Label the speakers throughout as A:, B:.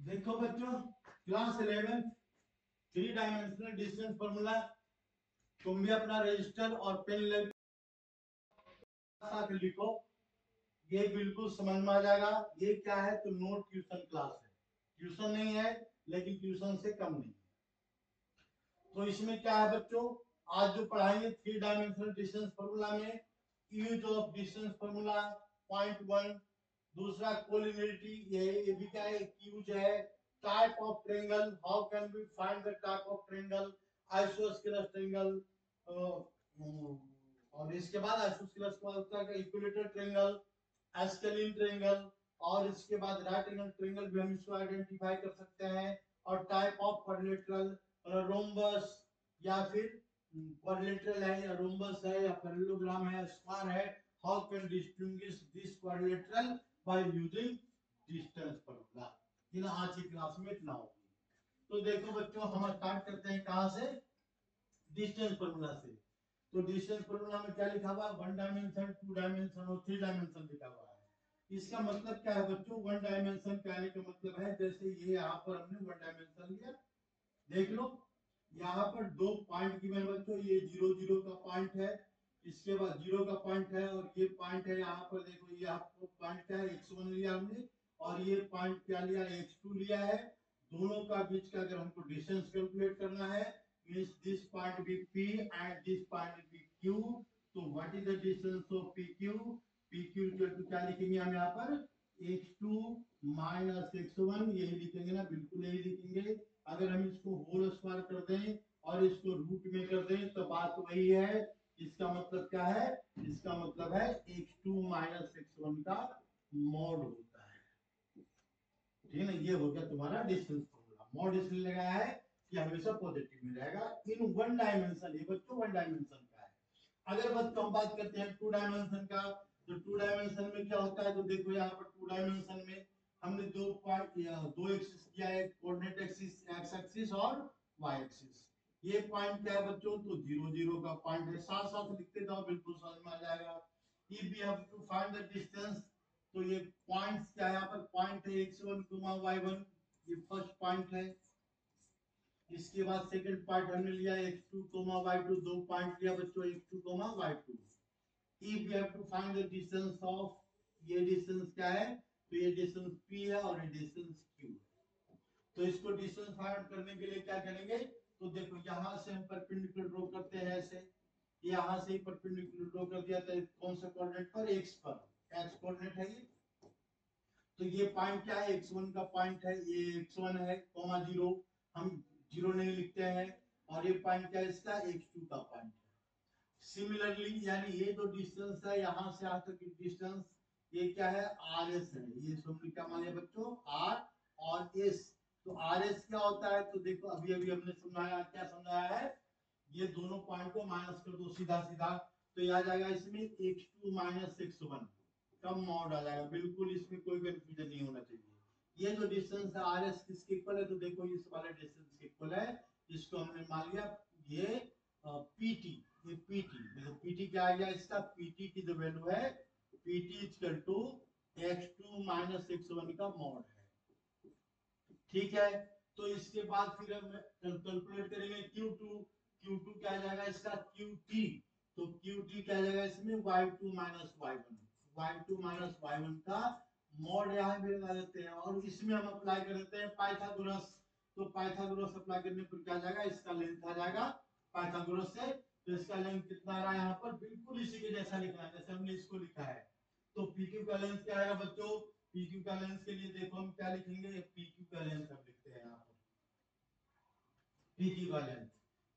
A: देखो बच्चों, class 11 three dimensional distance formula. तुम भी अपना रजिस्टर और पेन ले साथ लिखो। ये बिल्कुल समझ में आ जाएगा। ये क्या है तो नोट ट्यूशन क्लास है। ट्यूशन नहीं है, लेकिन ट्यूशन से कम नहीं है। तो इसमें क्या है बच्चों, आज जो पढ़ाएंगे थ्री डायमेंशनल डिस्टेंस फॉर्मूला में use of distance formula point one. दूसरा कोलिनियरिटी, ये भी क्या है यूज है। Type of triangle, how can we find the type of triangle, isosceles triangle. और इसके बाद आइसोस्केलस के बाद होता है इक्विलेटरल ट्रायंगल, एस्केलिन ट्रायंगल, और इसके बाद राइट एंगल ट्रायंगल भी हम इसको आइडेंटिफाई कर सकते हैं। और टाइप ऑफ क्वाड्रिलेटरल, रोम्बस या फिर क्वाड्रिलेटरल है या रोम्बस है या पैरेललोग्राम है, स्क्वायर है। How can distinguish this quadrilateral by using distance formula. इन आज की क्लास में इतना होगी। तो देखो बच्चों, हम स्टार्ट करते हैं कहां से, डिस्टेंस फॉर्मूला से। तो डिस्टेंस फॉर्मूला में क्या लिखा हुआ है, वन डायमेंशन, टू डायमेंशन और थ्री डायमेंशन लिखा हुआ है। इसका मतलब क्या है बच्चों, वन डायमेंशन कहने का मतलब है जैसे ये यहाँ पर हमने वन डायमेंशन लिया, देख लो यहाँ पर दो पॉइंट गिवन बच्चों, ये जीरो जीरो का पॉइंट है, इसके बाद जीरो का पॉइंट है, और ये पॉइंट है यहाँ पर देखो, ये आपको पॉइंट क्या है x1 लिया हमने, और ये पॉइंट क्या लिया x2 लिया है। दोनों का बीच का अगर हमको डिस्टेंस कैलकुलेट करना है, means this point be P and this point be Q. तो what is the distance of PQ? PQ equal to क्या लिखेंगे हम यहाँ पर, x2 minus x1, यही लिखेंगे ना, बिल्कुल यही लिखेंगे। अगर हम इसको होल स्क्वायर कर दें और इसको रूट में कर दें तो बात वही है। इसका मतलब क्या है, इसका मतलब है x2 minus x1 का मॉड होता है। ठीक है ना, ये हो गया तुम्हारा डिस्टेंस फॉर्मूला। मॉड इसलिए लगाया है कि हमेशा पॉजिटिव में रहेगा इन वन डायमेंशन। ये बच्चों वन डायमेंशन का है। अगर बच्चों हम बात करते हैं टू डायमेंशन का, तो टू डायमेंशन में क्या होता है, तो देखो यहाँ पर टू डायमेंशन में हमने दो पॉइंट दो एक्सिस किया है, कोऑर्डिनेट एक्सिस एक्स एक्सिस और वाई एक्सिस। ये पॉइंट क्या है बच्चों, तो जीरो जीरो का पॉइंट है। साथ साथ लिखते जाओ, बिल्कुल समझ में आ जाएगा। If we have to find the distance, तो ये पॉइंट्स क्या है, यहाँ पर पॉइंट है x1 y1, ये फर्स्ट पॉइंट है। इसके बाद सेकंड पॉइंट हमने लिया x2 y2, दो पॉइंट लिया बच्चों x2 y2। If we have to find the distance of, ये डिस्टेंस क्या है, तो ये डिस्टेंस p है और ये डिस्टेंस q है। तो इसको डिस्टेंस फाइंड करने के लिए क्या करेंगे, तो देखो यहां से हम परपेंडिकुलर ड्रॉ करते हैं ऐसे, यहां से परपेंडिकुलर ड्रॉ कर दिया था कौन सा कोऑर्डिनेट पर, x पर, x कोऑर्डिनेट है ये। तो ये पॉइंट क्या है, x1 का पॉइंट है, ये x1 है कॉमा जीरो, हम जीरो नहीं लिखते हैं। और ये पॉइंट क्या है इसका, x2 का पॉइंट है। सिमिलरली यानी ये जो डिस्टेंस है यहां से यहां तक की डिस्टेंस, ये क्या है, rs है। ये सब क्या माने बच्चों, r और s। तो rs क्या होता है, तो देखो अभी अभी हमने समझाया, क्या समझाया है, ये दोनों पॉइंट को माइनस कर दो सीधा सीधा, तो ये आ जाएगा इसमें x2 minus x1 कम मॉड आ जाएगा। बिल्कुल इसमें कोई कंफ्यूजन नहीं होना चाहिए। ये जो डिस्टेंस है आर एस किसके इक्वल है, तो देखो इस वाले डिस्टेंस के इक्वल है। इसको हमने मान लिया ये पीटी, ये पीटी, देखो पीटी क्या आ गया इसका, पीटी की जो वैल्यू है PT equal to x2 minus x1 का मॉड है। ठीक है, तो इसके बाद फिर हम कैलकुलेट करेंगे Q2। Q2 क्या आ जाएगा इसका, QT। तो QT क्या आ जाएगा इसमें, y2 minus y1, y2 minus y1 का मॉड यहाँ पे लगा देते हैं, और इसमें हम अप्लाई कर देते हैं पाइथागोरस। तो पाइथागोरस अप्लाई करने पर क्या आ जाएगा, इसका लेंथ आ जाएगा पाइथागोरस से। तो इसका लेंथ कितना आ रहा है यहाँ पर, बिल्कुल इसी के जैसा लिखना है जैसे हमने इसको लिखा है। तो PQ का लेंथ क्या आएगा बच्चों, PQ का लेंथ के लिए देखो हम क्या लिखेंगे, PQ का लेंथ हम लिखते हैं यहाँ पर, PQ का लेंथ।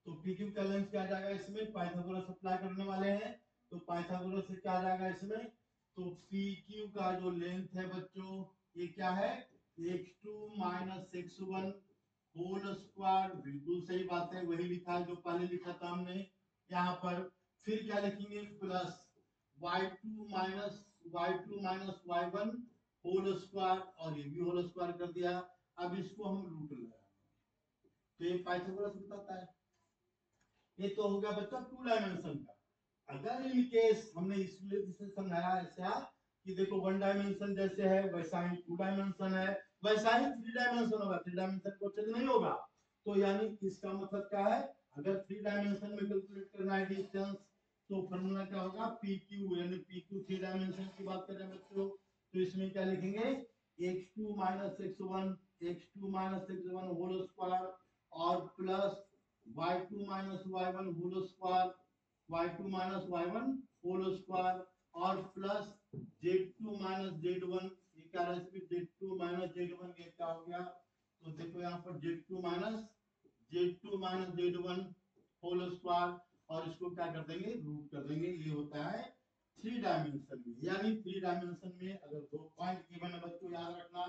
A: तो PQ का लेंथ क्या आ जाएगा इसमें, पाइथागोरस अप्लाई करने वाले हैं, तो पाइथागोरस से क्या आ जाएगा इसमें, तो PQ का जो लेंथ है बच्चों, ये क्या है, x2 minus x1 whole square. बिल्कुल सही बात है, वही लिखा है जो पहले लिखा था हमने यहाँ पर। फिर क्या लिखेंगे, plus y2 minus y1 whole square, और ये भी होल स्क्वायर कर दिया। अब इसको हम रूट लगाएंगे, तो ये पाइथागोरस बताता है। ये तो हो गया बच्चा टू डायमेंशन का। अगर इन केस हमने इसे समझाया ऐसा, कि देखो वन डायमेंशन जैसे है वैसा ही टू डायमेंशन है, वैसा ही थ्री डायमेंशन होगा, थ्री डायमेंशन को चेंज नहीं होगा। तो यानी इसका मतलब क्या है, अगर थ्री डायमेंशन में कैलकुलेट करना है डिस्टेंस तो फॉर्मूला क्या होगा, पी क्यू, यानी पी क्यू थ्री डायमेंशन की बात कर रहे हैं बच्चों, तो इसमें क्या लिखेंगे, x2 minus x1 whole square और plus y2 minus y1 whole square, y2 minus y1 whole square और प्लस z2 माइनस z1, ये क्या है इसमें z2 माइनस z1, ये क्या हो गया, तो देखो यहाँ पर z2 minus z1 whole square और इसको क्या कर देंगे, रूट कर देंगे। ये होता है थ्री डायमेंशन में। यानी थ्री डायमेंशन में अगर दो पॉइंट गिवन है बच्चों, याद रखना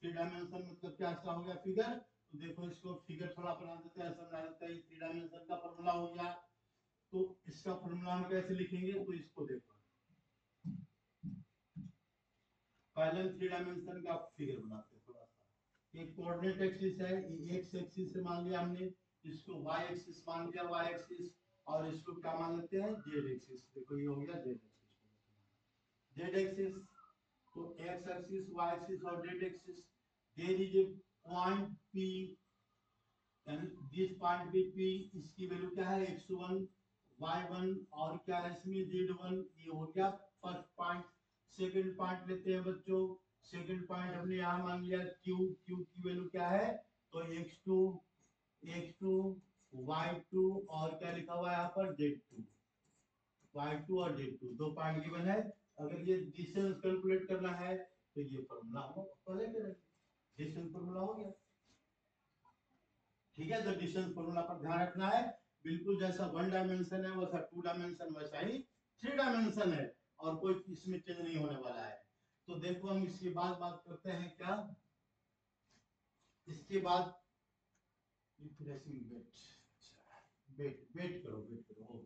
A: थ्री डायमेंशन मतलब क्या सा हो गया, फिगर। तो देखो इसको फिगर थोड़ा बना देते हैं, समझा देते हैं, थ्री डायमेंशन का फॉर्मूला हो गया। तो इसका फॉर्मूला हम कैसे लिखेंगे, तो इसको देखो, पहले हम थ्री डायमेंशन का फिगर बनाते हैं थोड़ा सा। एक कोऑर्डिनेट एक्सिस है, ये एक्स एक्सिस से मान लिया हमने, इसको वाई एक्सिस मान लिया, वाई एक्सिस, और इसको क्या मान लेते हैं, जेड एक्सिस। देखो ये हो गया जेड एक्सिस, जेड एक्सिस। तो एक्स एक्सिस, वाई एक्सिस और Z axis, there is a point P, यानी दिस पॉइंट बी पी, इसकी वैल्यू क्या है, x1 y1 और क्या है इसमें z1। ये हो गया फर्स्ट पॉइंट। सेकंड पॉइंट लेते हैं बच्चों, सेकंड पॉइंट हमने यहां मान लिया q, q की वैल्यू क्या है, तो x2 y2 और क्या लिखा हुआ है यहाँ पर z2, y2 और z2 दो पॉइंट गिवन है। अगर ये डिस्टेंस कैलकुलेट करना है तो ये फॉर्मूला हम पहले करेंगे, डिस्टेंस फॉर्मूला हो गया। ठीक है, तो डिस्टेंस फॉर्मूला पर ध्यान रखना है, बिल्कुल जैसा वन डायमेंशन है वैसा टू डायमेंशन वैसा ही थ्री डायमेंशन है, और कोई इसमें चेंज नहीं होने वाला है। तो देखो हम इसके बाद बात करते हैं क्या, इसके बाद वेट करो हो गया।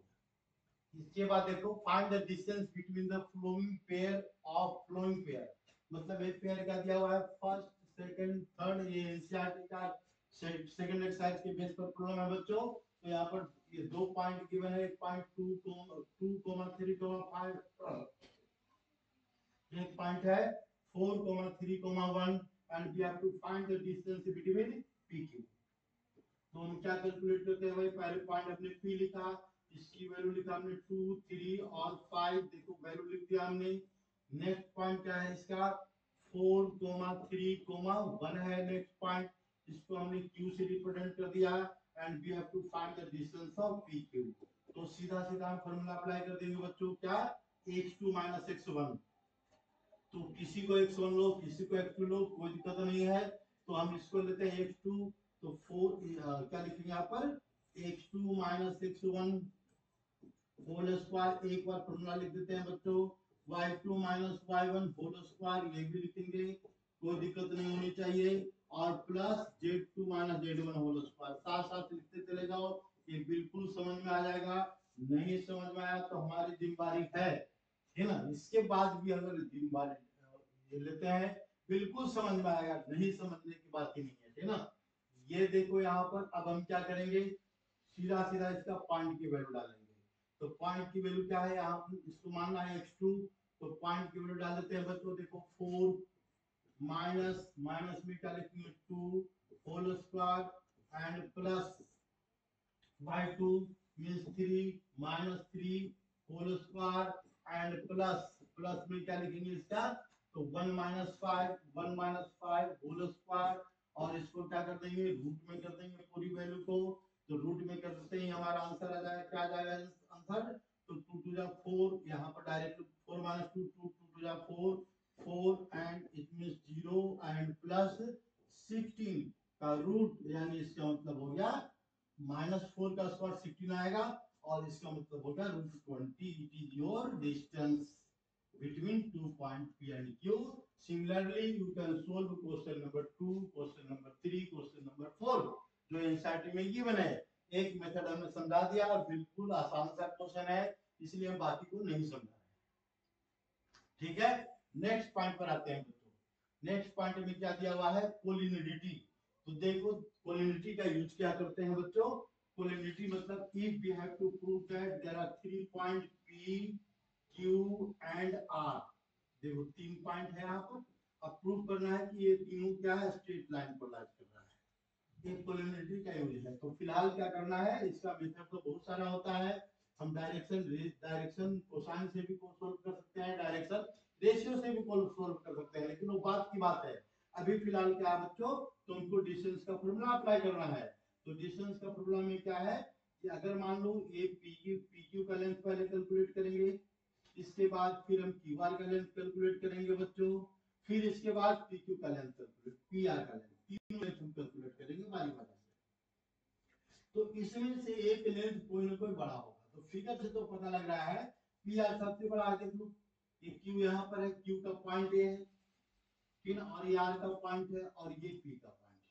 A: इसके बाद देखो find the distance between the following pair of following pair, मतलब एक पेयर का दिया हुआ है फर्स्ट सेकंड थर्ड, ये एनसीईआरटी का सेकंड एक्सरसाइज के बेस पर प्रॉब्लम है बच्चों। तो यहाँ पर ये दो पॉइंट गिवन है, एक पॉइंट 2,3,5, एक पॉइंट है 4,3,1 and we have to find the distance between P Q. तो हम क्या कैलकुलेट करते हैं भाई, पहले पॉइंट हमने पी लिखा, इसकी वैल्यू लिखा हमने 2 3 और 5, देखो वैल्यू लिख दिया हमने। नेक्स्ट पॉइंट क्या है इसका, 4,3,1 है नेक्स्ट पॉइंट, इसको हमने q से रिप्रेजेंट कर दिया and we have to find the distance of pq। तो सीधा सीधा हम फार्मूला अप्लाई कर देंगे बच्चों, क्या, x2 x1। तो किसी को x1 लो, किसी को x2 लो, कोई दिक्कत नहीं है। तो हम इसको लेते हैं x2, तो 4 क्या लिखेंगे यहाँ पर, x2 x1 होल स्क्वायर, एक बार फॉर्मूला लिख देते हैं बच्चों, y2 y1 होल स्क्वायर, ये भी लिखेंगे, कोई दिक्कत नहीं होनी चाहिए, और plus z2 z1 whole square, साथ साथ लिखते चले जाओ, ये बिल्कुल समझ में आ जाएगा। नहीं समझ में आया तो हमारी जिम्मेदारी है ना, इसके बाद भी अगर जिम्मेदारी ये लेते हैं, बिल्कुल समझ में आएगा, नहीं समझने की बात ही नहीं है ना। ये देखो यहाँ पर अब हम क्या करेंगे, सीधा सीधा इसका पॉइंट की वैल्यू डालेंगे। तो पॉइंट की वैल्यू क्या है, यहाँ इसको मानना है x2, तो पॉइंट की वैल्यू डाल देते हैं बच्चों, देखो 4 माइनस माइनस में क्या लिखेंगे 2 whole square and plus y2 means 3 minus 3 whole square and plus में क्या लिखेंगे इसका, तो 1 minus 5 whole square, और इसको क्या कर देंगे, रूट में कर देंगे पूरी वैल्यू को। तो रूट में कर देते ही हमारा आंसर आ जाएगा, क्या आ जाएगा आंसर, तो 2 to the 4, यहाँ पर direct 4 minus 2 2 to the 4 and it means 0 and plus 16 का रूट, यानी इसका मतलब हो गया -4 का स्क्वायर 16 आएगा, और इसका मतलब होगा √20। It is your distance between 2 point P and Q. Similarly, you can solve question number 2, question number 3, question number 4 जो एनसीईआरटी में गिवन है। एक मेथड हमने समझा दिया, बिल्कुल आसान सा क्वेश्चन है, इसलिए हम बाकी को नहीं समझा रहे। ठीक है, नेक्स्ट पॉइंट पर आते हैं दोस्तों। नेक्स्ट पॉइंट में क्या दिया हुआ है, कोलिनिटी। तो देखो कोलिनिटी का यूज क्या करते हैं बच्चों, कोलिनिटी मतलब if we have to prove that there are 3 point P Q and R, देखो 3 पॉइंट है यहाँ पर। अब प्रूव करना है कि ये तीनों क्या है, स्ट्रेट लाइन को लाइट कर रहा है। ये कोलिनिटी का यूज है। तो फिलहाल क्या करना है, इसका मेथड तो बहुत सारा होता है। हम डायरेक्शन कोसाइन से भी सोल्व कर सकते हैं, डायरेक्शन रेशियो से भी सोल्व कर सकते हैं, लेकिन वो बात की बात है। अभी फिलहाल क्या है बच्चों, तुमको डिस्टेंस का फॉर्मूला अप्लाई करना है। तो डिस्टेंस का फॉर्मूला में क्या है कि अगर मान लो ये पीक्यू का लेंथ पहले कैलकुलेट करेंगे, इसके बाद फिर हम क्यू आर का लेंथ कैलकुलेट करेंगे बच्चों, फिर इसके बाद पीक्यू का लेंथ कैलकुलेट, पी आर का लेंथ, तीनों लेंथ हम कैलकुलेट करेंगे बारी बारी से। तो इसमें से एक लेंथ कोई ना कोई बड़ा होगा। तो फिगर से तो पता लग रहा है पी आर सबसे बड़ा है। देख लो ये क्यू यहाँ पर है, क्यू का पॉइंट ये है, ठीक है, और ये आर का पॉइंट है, और ये पी का पॉइंट है।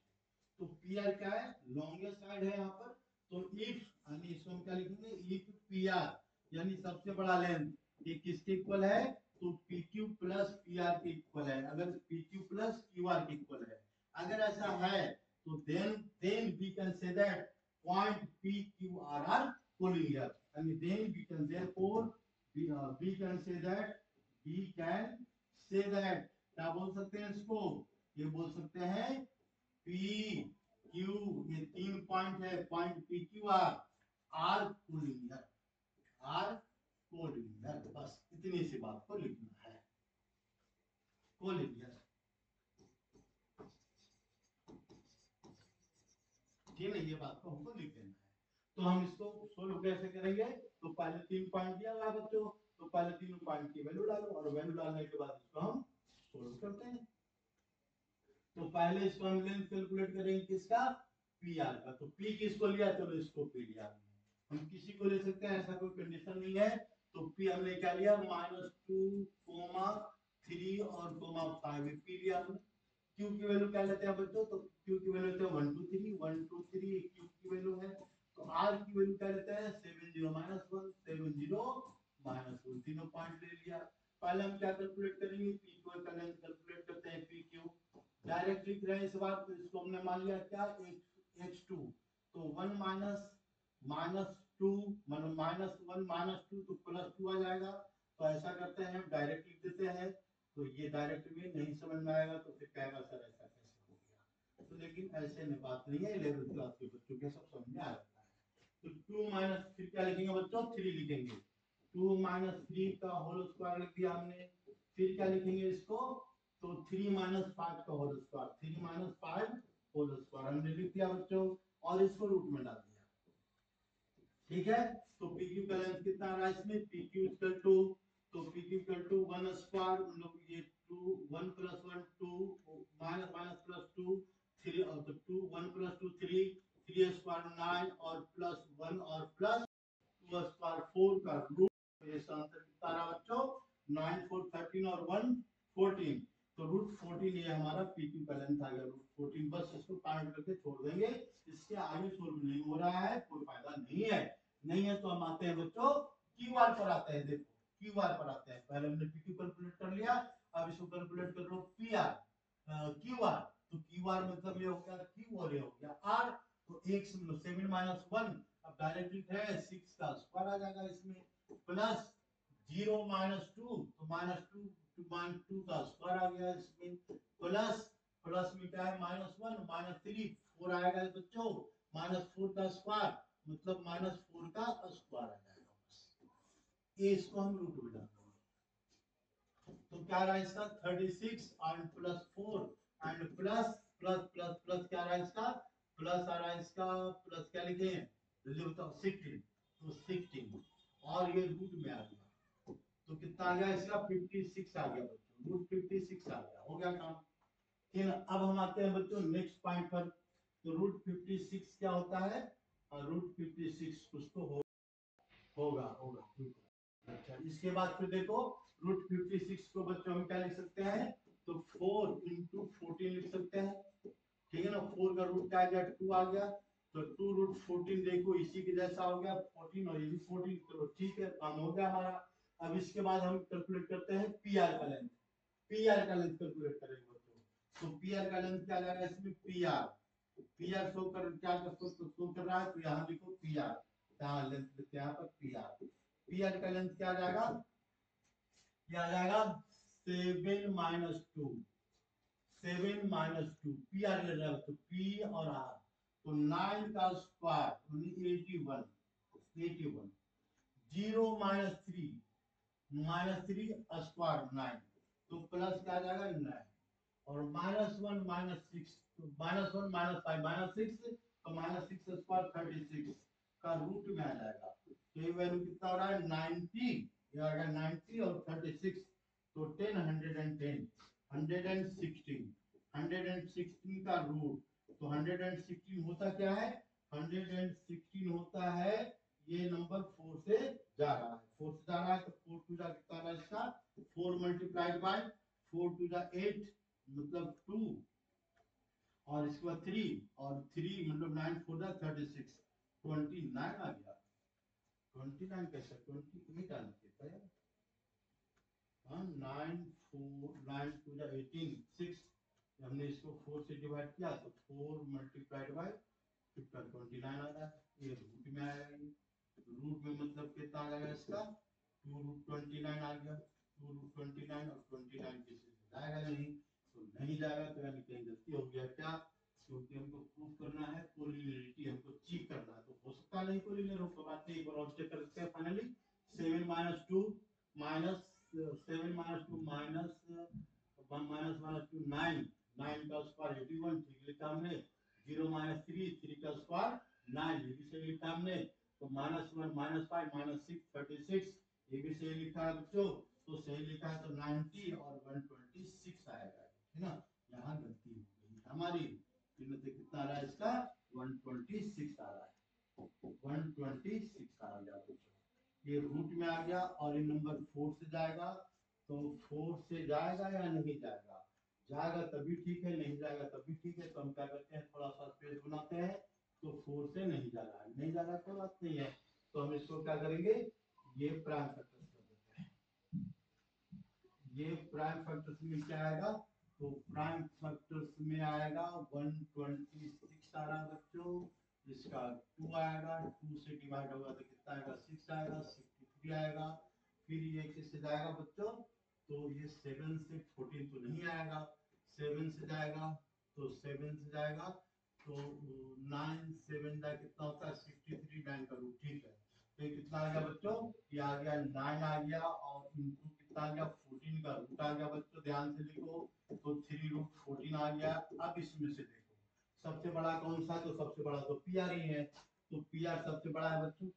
A: तो पी आर क्या है, लॉन्गेस्ट साइड है यहाँ पर। तो इफ यानी इसको हम क्या लिखेंगे, इफ पी आर यानी सबसे बड़ा लेंथ ये किसके इक्वल है, तो P Q plus P R के इक्वल है। अगर P Q plus Q R के इक्वल है, अगर ऐसा है तो then we can say that point PQR are collinear, and then we can therefore we can say that क्या बोल सकते हैं इसको, ये बोल सकते हैं PQ, ये 3 पॉइंट है, point PQR are collinear, are collinear. बस इतनी सी बात को लिखना है, कोलिनियर, ठीक है, ये बात को हमको लिख देना है। तो हम इसको सोल्व कैसे करेंगे, तो पहले 3 पॉइंट दिया हुआ है बच्चों, तो पहले 3 पॉइंट की वैल्यू डालो, और वैल्यू डालने के बाद इसको हम सोल्व करते हैं। तो पहले इसको हम लेंथ कैलकुलेट करेंगे किसका, पी आर का। तो पी किसको लिया, चलो इसको पी लिया, हम किसी को ले सकते हैं, ऐसा कोई कंडीशन नहीं है। तो पी हमने क्या लिया, -2, 3 और 5 पी लिया हमने। क्यू की वैल्यू क्या लेते हैं बच्चों, तो क्यू की वैल्यू लेते हैं 1 2 3, 1 2 3 क्यू की वैल्यू है। तो आर की वैल्यू क्या लेते हैं, 70 -1, 70 -1, तीनों पॉइंट ले लिया। पहले हम क्या कैलकुलेट करेंगे, पी क्यू का लेंथ कैलकुलेट करते हैं, पी क्यू डायरेक्ट लिख रहे हैं इस बार। तो इसको हमने मान लिया क्या, h2, तो 1 -2 मतलब -1 -2 तो +2 आ जाएगा। तो ऐसा करते हैं, हम डायरेक्ट लिख देते हैं। तो ये डायरेक्ट में नहीं समझ में आएगा तो फिर कहेगा सर ऐसा कैसे हो गया। तो लेकिन ऐसे में बात नहीं है, 11th क्लास के बच्चों के सब समझ में आ जाता है। तो 2 माइनस फिर क्या लिखेंगे बच्चों, 3 लिखेंगे। 2 -3 का होल स्क्वायर लिख दिया हमने। फिर क्या लिखेंगे इसको, तो 3 -5 का होल स्क्वायर, 3 -5 होल स्क्वायर हमने लिख दिया बच्चों, और इसको रूट में डाल दिया, ठीक है। तो PQ का लेंथ कितना आ रहा है इसमें, PQ इक्वल टू, तो PQ इक्वल टू 1 स्क्वायर, मतलब ये 2 1 + 1 2 -+2 3, और तो 2 1 + 2 3 3 स्क्वायर 9 और +1 और +2 स्क्वायर 4 का रूट। तो ये आंसर कितना रहा बच्चों, 9 4 13 और 1 14। तो √14 ये हमारा PQ का लेंथ आ गया, √14। बस इसको काट करके छोड़ देंगे, इसके आगे सोल्व नहीं हो रहा है, कोई फायदा नहीं है। तो हम आते हैं बच्चों क्यू आर पर आते हैं। देखो क्यू आर पर आते हैं, पहले हमने PQ कैलकुलेट कर लिया, अब इसको कैलकुलेट कर लो पी आर, क्यू आर। तो क्यू आर मतलब ये हो गया क्यू और ये हो गया आर। तो 7 -1, अब डायरेक्ट लिख रहे हैं 6 का स्क्वायर आ जाएगा इसमें, प्लस 0 -2, तो -2 का स्क्वायर आ गया इसमें, प्लस में क्या है, -1 -3 4 आएगा बच्चों, -4 का स्क्वायर मतलब -4 का स्क्वायर आ जाएगा। बस ये इसको हम रूट में डाल देंगे। तो क्या रहा इसका 36 एंड +4 एंड प्लस क्या रहा इसका, प्लस आ रहा इसका, प्लस क्या लिखे, जल्दी बताओ, 16, तो 16 और ये रूट में आ गया। तो कितना आ गया इसका, 56 आ गया बच्चों, √56 आ गया, हो गया काम। ठीक है, अब हम आते हैं बच्चों नेक्स्ट पॉइंट पर। तो √56 क्या होता है, √56 कुछ तो होगा होगा। अच्छा इसके बाद फिर देखो √56 को बच्चों हम क्या लिख सकते हैं, तो 4 × 14 लिख सकते हैं, ठीक है ना। 4 का रूट क्या आ गया, 2 आ गया, तो 2 √14 देखो इसी के जैसा हो गया 14, और ये भी 14, चलो ठीक है, काम हो गया हमारा। अब इसके बाद हम कैलकुलेट करते हैं पी आर का लेंथ, कैलकुलेट करेंगे बच्चों। तो पी आर का लेंथ क्या लगा इसमें, पी आर शो कर क्या शो कर रहा है, तो यहाँ लिखो पी आर, यहाँ लेंथ लिखते हैं यहाँ पर पी आर का लेंथ क्या आ जाएगा, क्या आ जाएगा 7 माइनस 2, 7 माइनस 2, पी आर ले रहा है तो पी और आर, तो 9 का स्क्वायर 81, 81, 0 माइनस 3, माइनस 3 स्क्वायर 9, तो प्लस क्या आ जाएगा 9, और -1 -6, तो -1 -5 -6, तो -6 स्क्वायर 36 का रूट में आ जाएगा, तो ये वैल्यू कितना हो रहा है 90, ये आ गया 90 और 36, तो 10 110 116 116 का रूट, तो 116 होता क्या है, 116 होता है ये नंबर 4 से जा रहा है, 4 से जा रहा है, तो 4 टू जा कितना रहा है इसका 4 मल्टीप्लाइड बाय 4 टू जा 8 मतलब 2, और इसके बाद 3, और 3 मतलब 9 4 जा 36, 29 आ गया, 29 कैसे 28 आना चाहिए यार, हाँ 9 4 9 टू जा 18 6, हमने इसको 4 से डिवाइड किया तो 4 मल्टीप्लाइड बाय 29 आ रहा है, ये रूट में आएगा, ये रूट में मतलब कितना आ जाएगा इसका 2 रूट 29 आ गया, 2 रूट 29, और 29 किसी से जाएगा नहीं, तो नहीं जाएगा, तो यानी कहीं गलती हो गया क्या, क्योंकि हमको प्रूफ करना है कोलिनियरिटी, हमको चेक करना है, तो हो सकता नहीं कोलिनियर हो, तो बात नहीं, एक बार और चेक करते हैं finally 7 minus 2 minus 7 minus 2 minus 1 minus 2 9, 9 का स्क्वायर 81 ठीक लिखा हमने, 0 माइनस 3 3 का स्क्वायर 9 ये भी सही लिखा हमने, तो -1 -5 -6 36 ये भी सही लिखा है बच्चों, तो सही लिखा है तो 90 और 126 आएगा, है ना, यहाँ गलती हो गई हमारी, कितना आ रहा है इसका 126 आ रहा है, 126 आ गया बच्चों, ये रूट में आ गया, और ये नंबर 4 से जाएगा, तो 4 से जाएगा या नहीं जाएगा, जाएगा तभी ठीक है, नहीं जाएगा तभी ठीक है, तो हम क्या करते हैं थोड़ा सा स्पेस बनाते हैं, तो 4 से नहीं जा रहा है, नहीं जा रहा कोई बात नहीं है, तो हम इसको क्या करेंगे, ये प्राइम फैक्टर्स कर देते हैं, ये प्राइम फैक्टर्स में क्या आएगा, तो प्राइम फैक्टर्स में आएगा 126 आ रहा बच्चों, इसका 2 आएगा, 2 से डिवाइड होगा तो कितना आएगा 6 आएगा, 63 आएगा, फिर ये किससे जाएगा बच्चों, तो ये 7 से 14 तो नहीं आएगा, 7 से जाएगा, तो 7 से जाएगा, तो 9 7 जा कितना होता है 63, 9 का रूट ठीक है, तो ये कितना आ गया बच्चों, ये आ गया 9 आ गया, और इनटू कितना आ गया 14 का रूट आ गया बच्चों, ध्यान से लिखो, तो 3 रूट 14 आ गया, अब इसमें से देखो सबसे बड़ा कौन सा है, तो सबसे बड़ा तो पी आर ही है, तो पी आर सबसे बड़ा है बच्चों,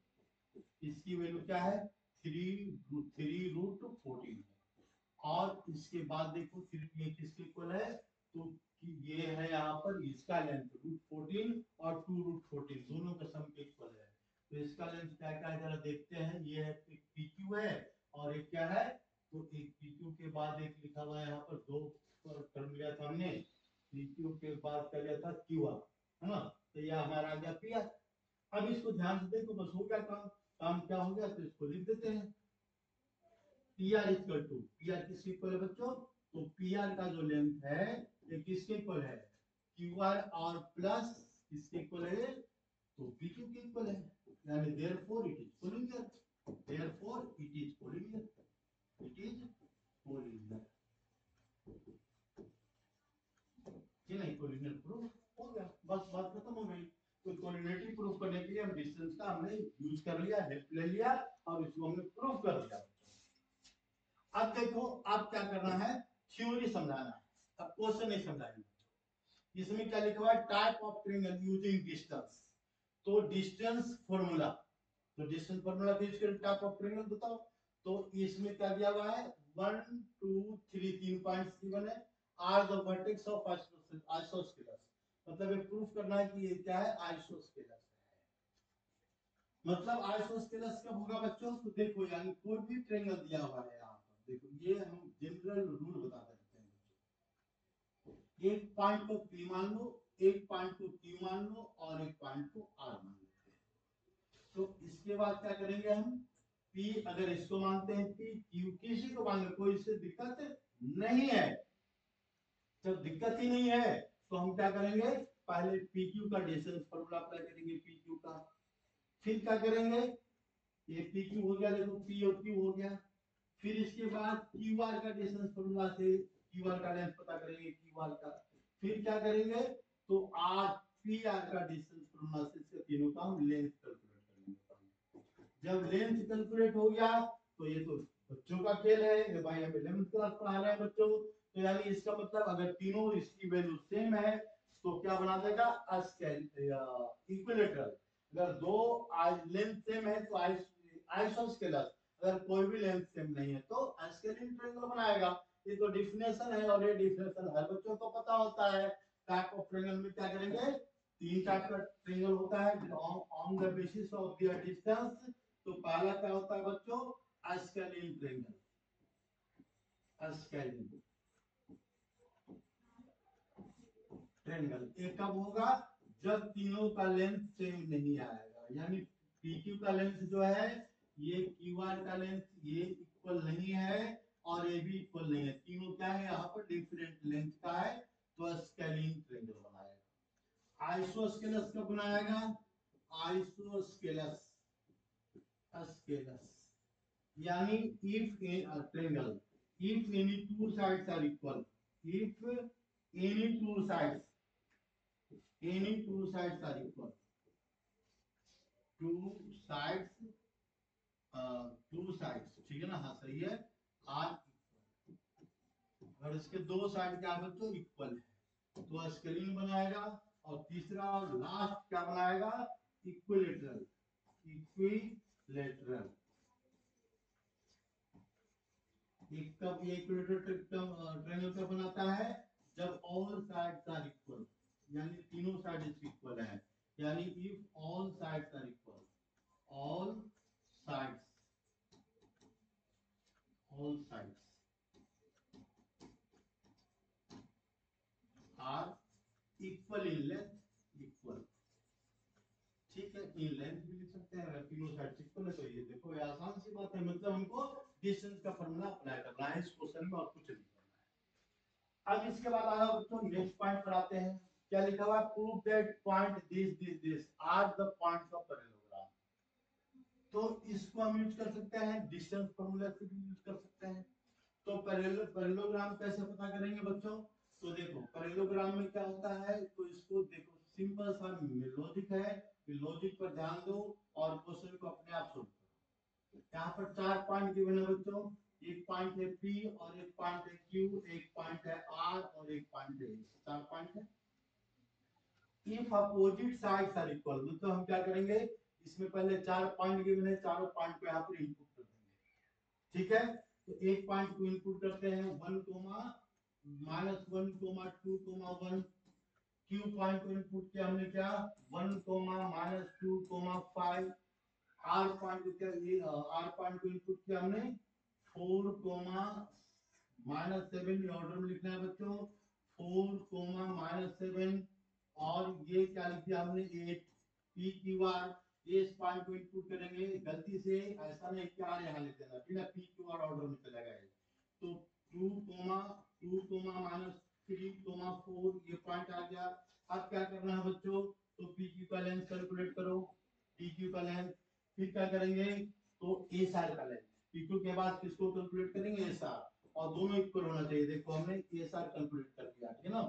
A: इसकी वैल्यू क्या है 3 रूट 14 है, और इसके बाद देखो फिर ये किसके इक्वल है, तो ये है यहाँ पर इसका लेंथ रूट 14 और 2 रूट 14 दोनों का सम के इक्वल है, तो इसका लेंथ क्या क्या है जरा देखते हैं, ये है एक PQ है, और एक क्या है, तो एक PQ के बाद एक लिखा हुआ है यहाँ पर, दो टर्म लिया था हमने, PQ के बाद क्या लिया था QR, है ना, तो यह हमारा आ गया PR, अब इसको ध्यान से देखो बस हो गया काम, काम क्या हो गया, तो इसको लिख देते हैं, PR इक्वल टू, PR किसके इक्वल है बच्चों, तो PR का जो लेंथ है ये किसके इक्वल है, QR और प्लस किसके इक्वल है, तो PQ के इक्वल है, यानी therefore it is collinear, therefore it is collinear, it is collinear, ये नहीं कोलिनियर प्रूफ हो गया, बस बात खत्म हो गई, तो कोलिनियरिटी प्रूफ करने के लिए हम डिस्टेंस का हमने यूज कर लिया, हेल्प ले लिया, और इसको हमने प्रूफ कर दिया, अब देखो अब क्या करना है, थ्योरी समझाना है, अब क्वेश्चन नहीं समझाएंगे, इसमें क्या लिखा हुआ है type of triangle using distance, तो डिस्टेंस फार्मूला, तो डिस्टेंस फार्मूला यूज करके टाइप ऑफ ट्रायंगल बताओ, तो इसमें क्या दिया हुआ है 1 2 3 3 पॉइंट्स गिवन है, are the vertex of isosceles, मतलब ये प्रूफ करना है कि ये क्या है आइसोस्केलस है, मतलब आइसोस्केलस कब होगा बच्चों, तो देखो यानी कोई भी ट्रायंगल दिया हुआ है यहाँ पर, देखो ये हम जनरल रूल बता देते हैं बच्चों, एक पॉइंट को P मान लो, एक पॉइंट को Q मान लो, और एक पॉइंट को R मान लो, तो इसके बाद क्या करेंगे हम, P अगर इसको मानते हैं P Q किसी को मान लो, कोई इससे दिक्कत नहीं है, जब दिक्कत ही नहीं है तो हम क्या करेंगे, पहले PQ का डिस्टेंस फार्मूला अप्लाई करेंगे, PQ का, फिर क्या करेंगे, ये PQ हो गया, देखो P और Q हो गया, फिर इसके बाद क्यू आर का डिस्टेंस फॉर्मूला से क्यू आर का लेंथ पता करेंगे, क्यू आर का। फिर क्या करेंगे, तो आर पी आर का डिस्टेंस फॉर्मूला से इसके तीनों का हम लेंथ कैलकुलेट करेंगे। जब लेंथ कैलकुलेट हो गया तो ये तो बच्चों का खेल है, ये भाई हमें 11th क्लास पढ़ा रहे हैं बच्चों, तो यानी इसका मतलब अगर तीनों इसकी वैल्यू सेम है तो क्या बना देगा, इक्विलेटरल। अगर दो लेंथ सेम है तो आइसोस्केलस, अगर कोई भी लेंथ सेम नहीं है तो एस्केलिन ट्रायंगल बनाएगा। ये तो डिफिनेशन है, और ये डिफिनेशन हर बच्चों को पता होता है। टाइप ऑफ ट्रायंगल में क्या करेंगे, तीन टाइप का ट्रायंगल होता है on the basis of their distance. तो पहला क्या होता है बच्चों, एस्केलिन ट्रायंगल। एस्केलिन ट्रायंगल एक कब होगा, जब तीनों का लेंथ सेम नहीं आएगा, यानी PQ का लेंथ जो है ये QR का लेंथ ये इक्वल नहीं है, और ये भी इक्वल नहीं है, तीनों क्या है यहाँ पर डिफरेंट लेंथ का है, तो स्केलिन ट्रायंगल बनाएगा। आइसोस्केलस कब बनाएगा, आइसोस्केलस स्केलस, यानी if triangle if any two sides are equal, if any two sides are equal, two sides ठीक है ना, हाँ सही है, आर अगर इसके दो साइड क्या बच्चों इक्वल है तो स्केलिन बनाएगा। और तीसरा और लास्ट क्या बनाएगा, इक्विलेटरल। इक्विलेटरल एक कब ये इक्विलेटरल ट्रायंगल कब बनाता है, जब ऑल साइड्स आर इक्वल, यानी तीनों साइड इक्वल है, यानी if all sides are equal, all sides are equal in length, equal ठीक है, इन लेंथ भी लिख सकते हैं, अगर तीनों साइड इक्वल है तो ये देखो ये आसान सी बात है, मतलब हमको डिस्टेंस का फार्मूला अप्लाई करना है इस क्वेश्चन में और कुछ नहीं करना है। अब इसके बाद आगे बच्चों नेक्स्ट पॉइंट पर आते हैं, क्या लिखा हुआ है, prove that point this are the points of parallelogram. तो इसको हम यूज कर सकते हैं, डिस्टेंस फार्मूला से भी यूज कर सकते हैं। तो पैरेललोग्राम कैसे पता करेंगे बच्चों, तो देखो पैरेललोग्राम में क्या होता है, तो इसको देखो सिंपल सा लॉजिक है, लॉजिक पर ध्यान दो और क्वेश्चन को अपने आप सोल्व करो। यहाँ पर चार पॉइंट गिवन है बच्चों, एक पॉइंट है P और एक पॉइंट है Q, एक पॉइंट है R और एक पॉइंट है S, चार पॉइंट है। If opposite sides are equal, मतलब हम क्या करेंगे, इसमें पहले चार पॉइंट गिवन है, चारों पॉइंट को यहाँ पर इनपुट कर देंगे, ठीक है। तो एक पॉइंट को इनपुट करते हैं 1, -1, 2, 1। Q पॉइंट को इनपुट किया हमने क्या 1, -2, 5। R पॉइंट को क्या, ये R पॉइंट को इनपुट किया हमने 4, -7, ऑर्डर में लिखना है बच्चों, 4, -7। और ये क्या लिख दिया हमने 8। PQR, ये इस पॉइंट को इनपुट करेंगे, गलती से ऐसा नहीं कि R यहाँ लिख देना, ठीक है, PQR ऑर्डर में चला गया। तो 2, -3, 4 ये पॉइंट आ गया। अब क्या करना है बच्चों, तो PQ का लेंथ कैलकुलेट करो, PQ का लेंथ। फिर क्या करेंगे, तो SR का लेंथ, PQ के बाद किसको कैलकुलेट करेंगे, SR, और दोनों इक्वल होना चाहिए। देखो हमने SR कैलकुलेट कर दिया, ठीक है ना,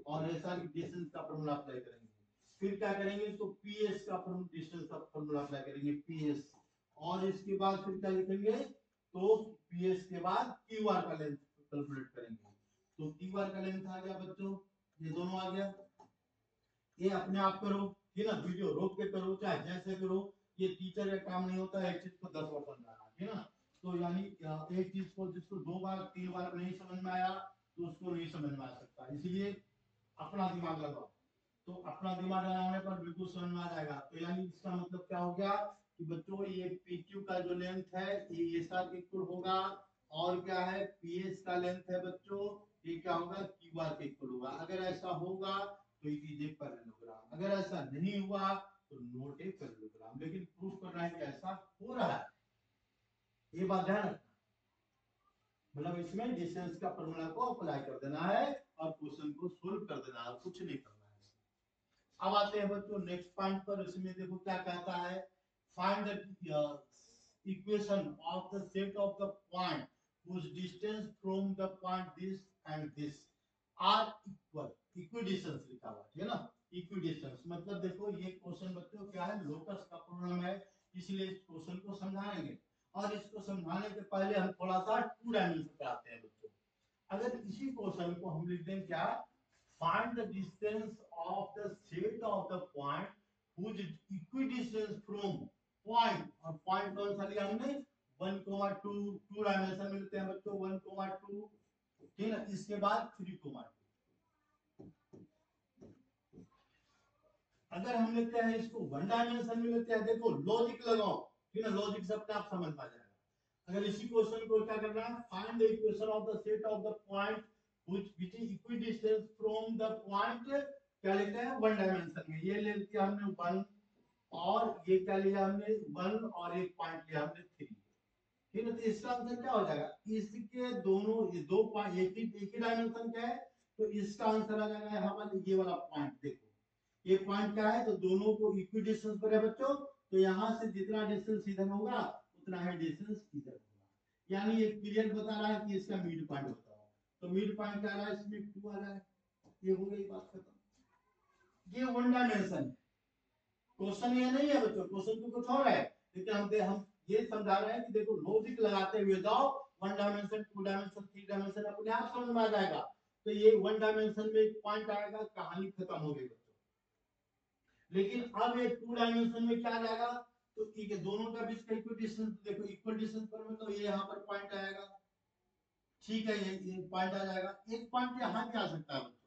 A: और SR डिस्टेंस का फार्मूला अप्लाई करेंगे। फिर क्या करेंगे, तो PS का डिस्टेंस का फार्मूला अप्लाई करेंगे, PS। और इसके बाद फिर क्या लिखेंगे, तो PS के बाद QR का लेंथ कैलकुलेट करेंगे। तो QR का लेंथ आ गया बच्चों, ये दोनों आ गया। ये अपने आप करो, ठीक है ना, वीडियो रोक के करो चाहे जैसे करो, ये टीचर का काम नहीं होता है एक चीज को 10 बार समझाना, ठीक है ना। तो यानी एक चीज को जिसको 2 बार 3 बार नहीं समझ में आया तो उसको नहीं समझ में आ सकता, इसलिए अपना दिमाग लगाओ। तो अपना दिमाग लगाने पर बिल्कुल समझ में आ जाएगा। तो यानी इसका मतलब क्या हो गया कि बच्चों ये PQ का जो लेंथ है ये SR के इक्वल होगा, और क्या है PS का लेंथ है बच्चों, ये क्या होगा QR के इक्वल होगा। अगर ऐसा होगा तो इट इज ए पैरेललोग्राम, अगर ऐसा नहीं हुआ तो नॉट ए पैरेललोग्राम। लेकिन प्रूफ करना है कि ऐसा हो रहा है, ये बात ध्यान रखना। मतलब इसमें डिस्टेंस का फार्मूला को अप्लाई कर देना है और क्वेश्चन को सोल्व कर देना है, कुछ नहीं करना है। अब आते हैं बच्चों नेक्स्ट पॉइंट पर, इसमें देखो क्या कहता है, find the equation of the set of the point whose distance from the point this and this are equal, equidistance लिखा हुआ है ना, इक्विडिस्टेंस मतलब देखो ये क्वेश्चन बच्चों क्या है, लोकस का प्रॉब्लम है, इसलिए इस क्वेश्चन को समझाएंगे। और इसको समझाने के पहले हम थोड़ा सा टू डायमेंशन पे आते हैं बच्चों। अगर इसी क्वेश्चन को हम लिख दें क्या, find the distance of the set of the point whose equidistance from point, और point कौन सा लिया हमने 1,2, टू डायमेंशन में लेते हैं बच्चों 1,2, ठीक है ना, इसके बाद 3,2। अगर हम लेते हैं इसको वन डायमेंशन में लेते हैं, देखो लॉजिक लगाओ, ठीक है, लॉजिक से अपने आप समझ आ जाएगा। अगर इसी क्वेश्चन को क्या करना है, find the equation of the set of the point which is equidistant from the point, क्या लेते हैं वन डायमेंशन में, ये ले लिया हमने 1 और ये क्या लिया हमने 1 और एक पॉइंट लिया हमने 3, ठीक है। तो इसका आंसर क्या हो जाएगा, इसके दोनों ये दो पॉइंट एक ही डायमेंशन क्या है, तो इसका आंसर आ जाएगा यहाँ पर ये वाला पॉइंट। देखो ये पॉइंट क्या है, तो दोनों को इक्विडिस्टेंस पर है बच्चों, तो यहाँ से जितना डिस्टेंस इधर होगा उतना ही डिस्टेंस इधर होगा, यानी ये क्लियर बता रहा है कि इसका मिड पॉइंट बताओ, तो मिड पॉइंट क्या आ रहा है इसमें 2 आ रहा है, ये हो गई बात खत्म। ये वन डायमेंशन है, क्वेश्चन ये नहीं है बच्चों, क्वेश्चन तो कुछ और है, लेकिन हम ये समझा रहे हैं कि देखो लॉजिक लगाते हुए जाओ, one dimension, two dimension, three dimension अपने आप समझ में आ जाएगा। तो ये वन डायमेंशन में एक पॉइंट आएगा, कहानी खत्म हो गई बच्चों। लेकिन अब ये टू डायमेंशन में क्या जाएगा, तो ठीक है दोनों का बीच का इक्वल डिस्टेंस, देखो इक्वल डिस्टेंस पर मतलब ये यहाँ पर पॉइंट आएगा, ठीक है, ये पॉइंट आ जाएगा। एक पॉइंट यहाँ भी आ सकता है बच्चों,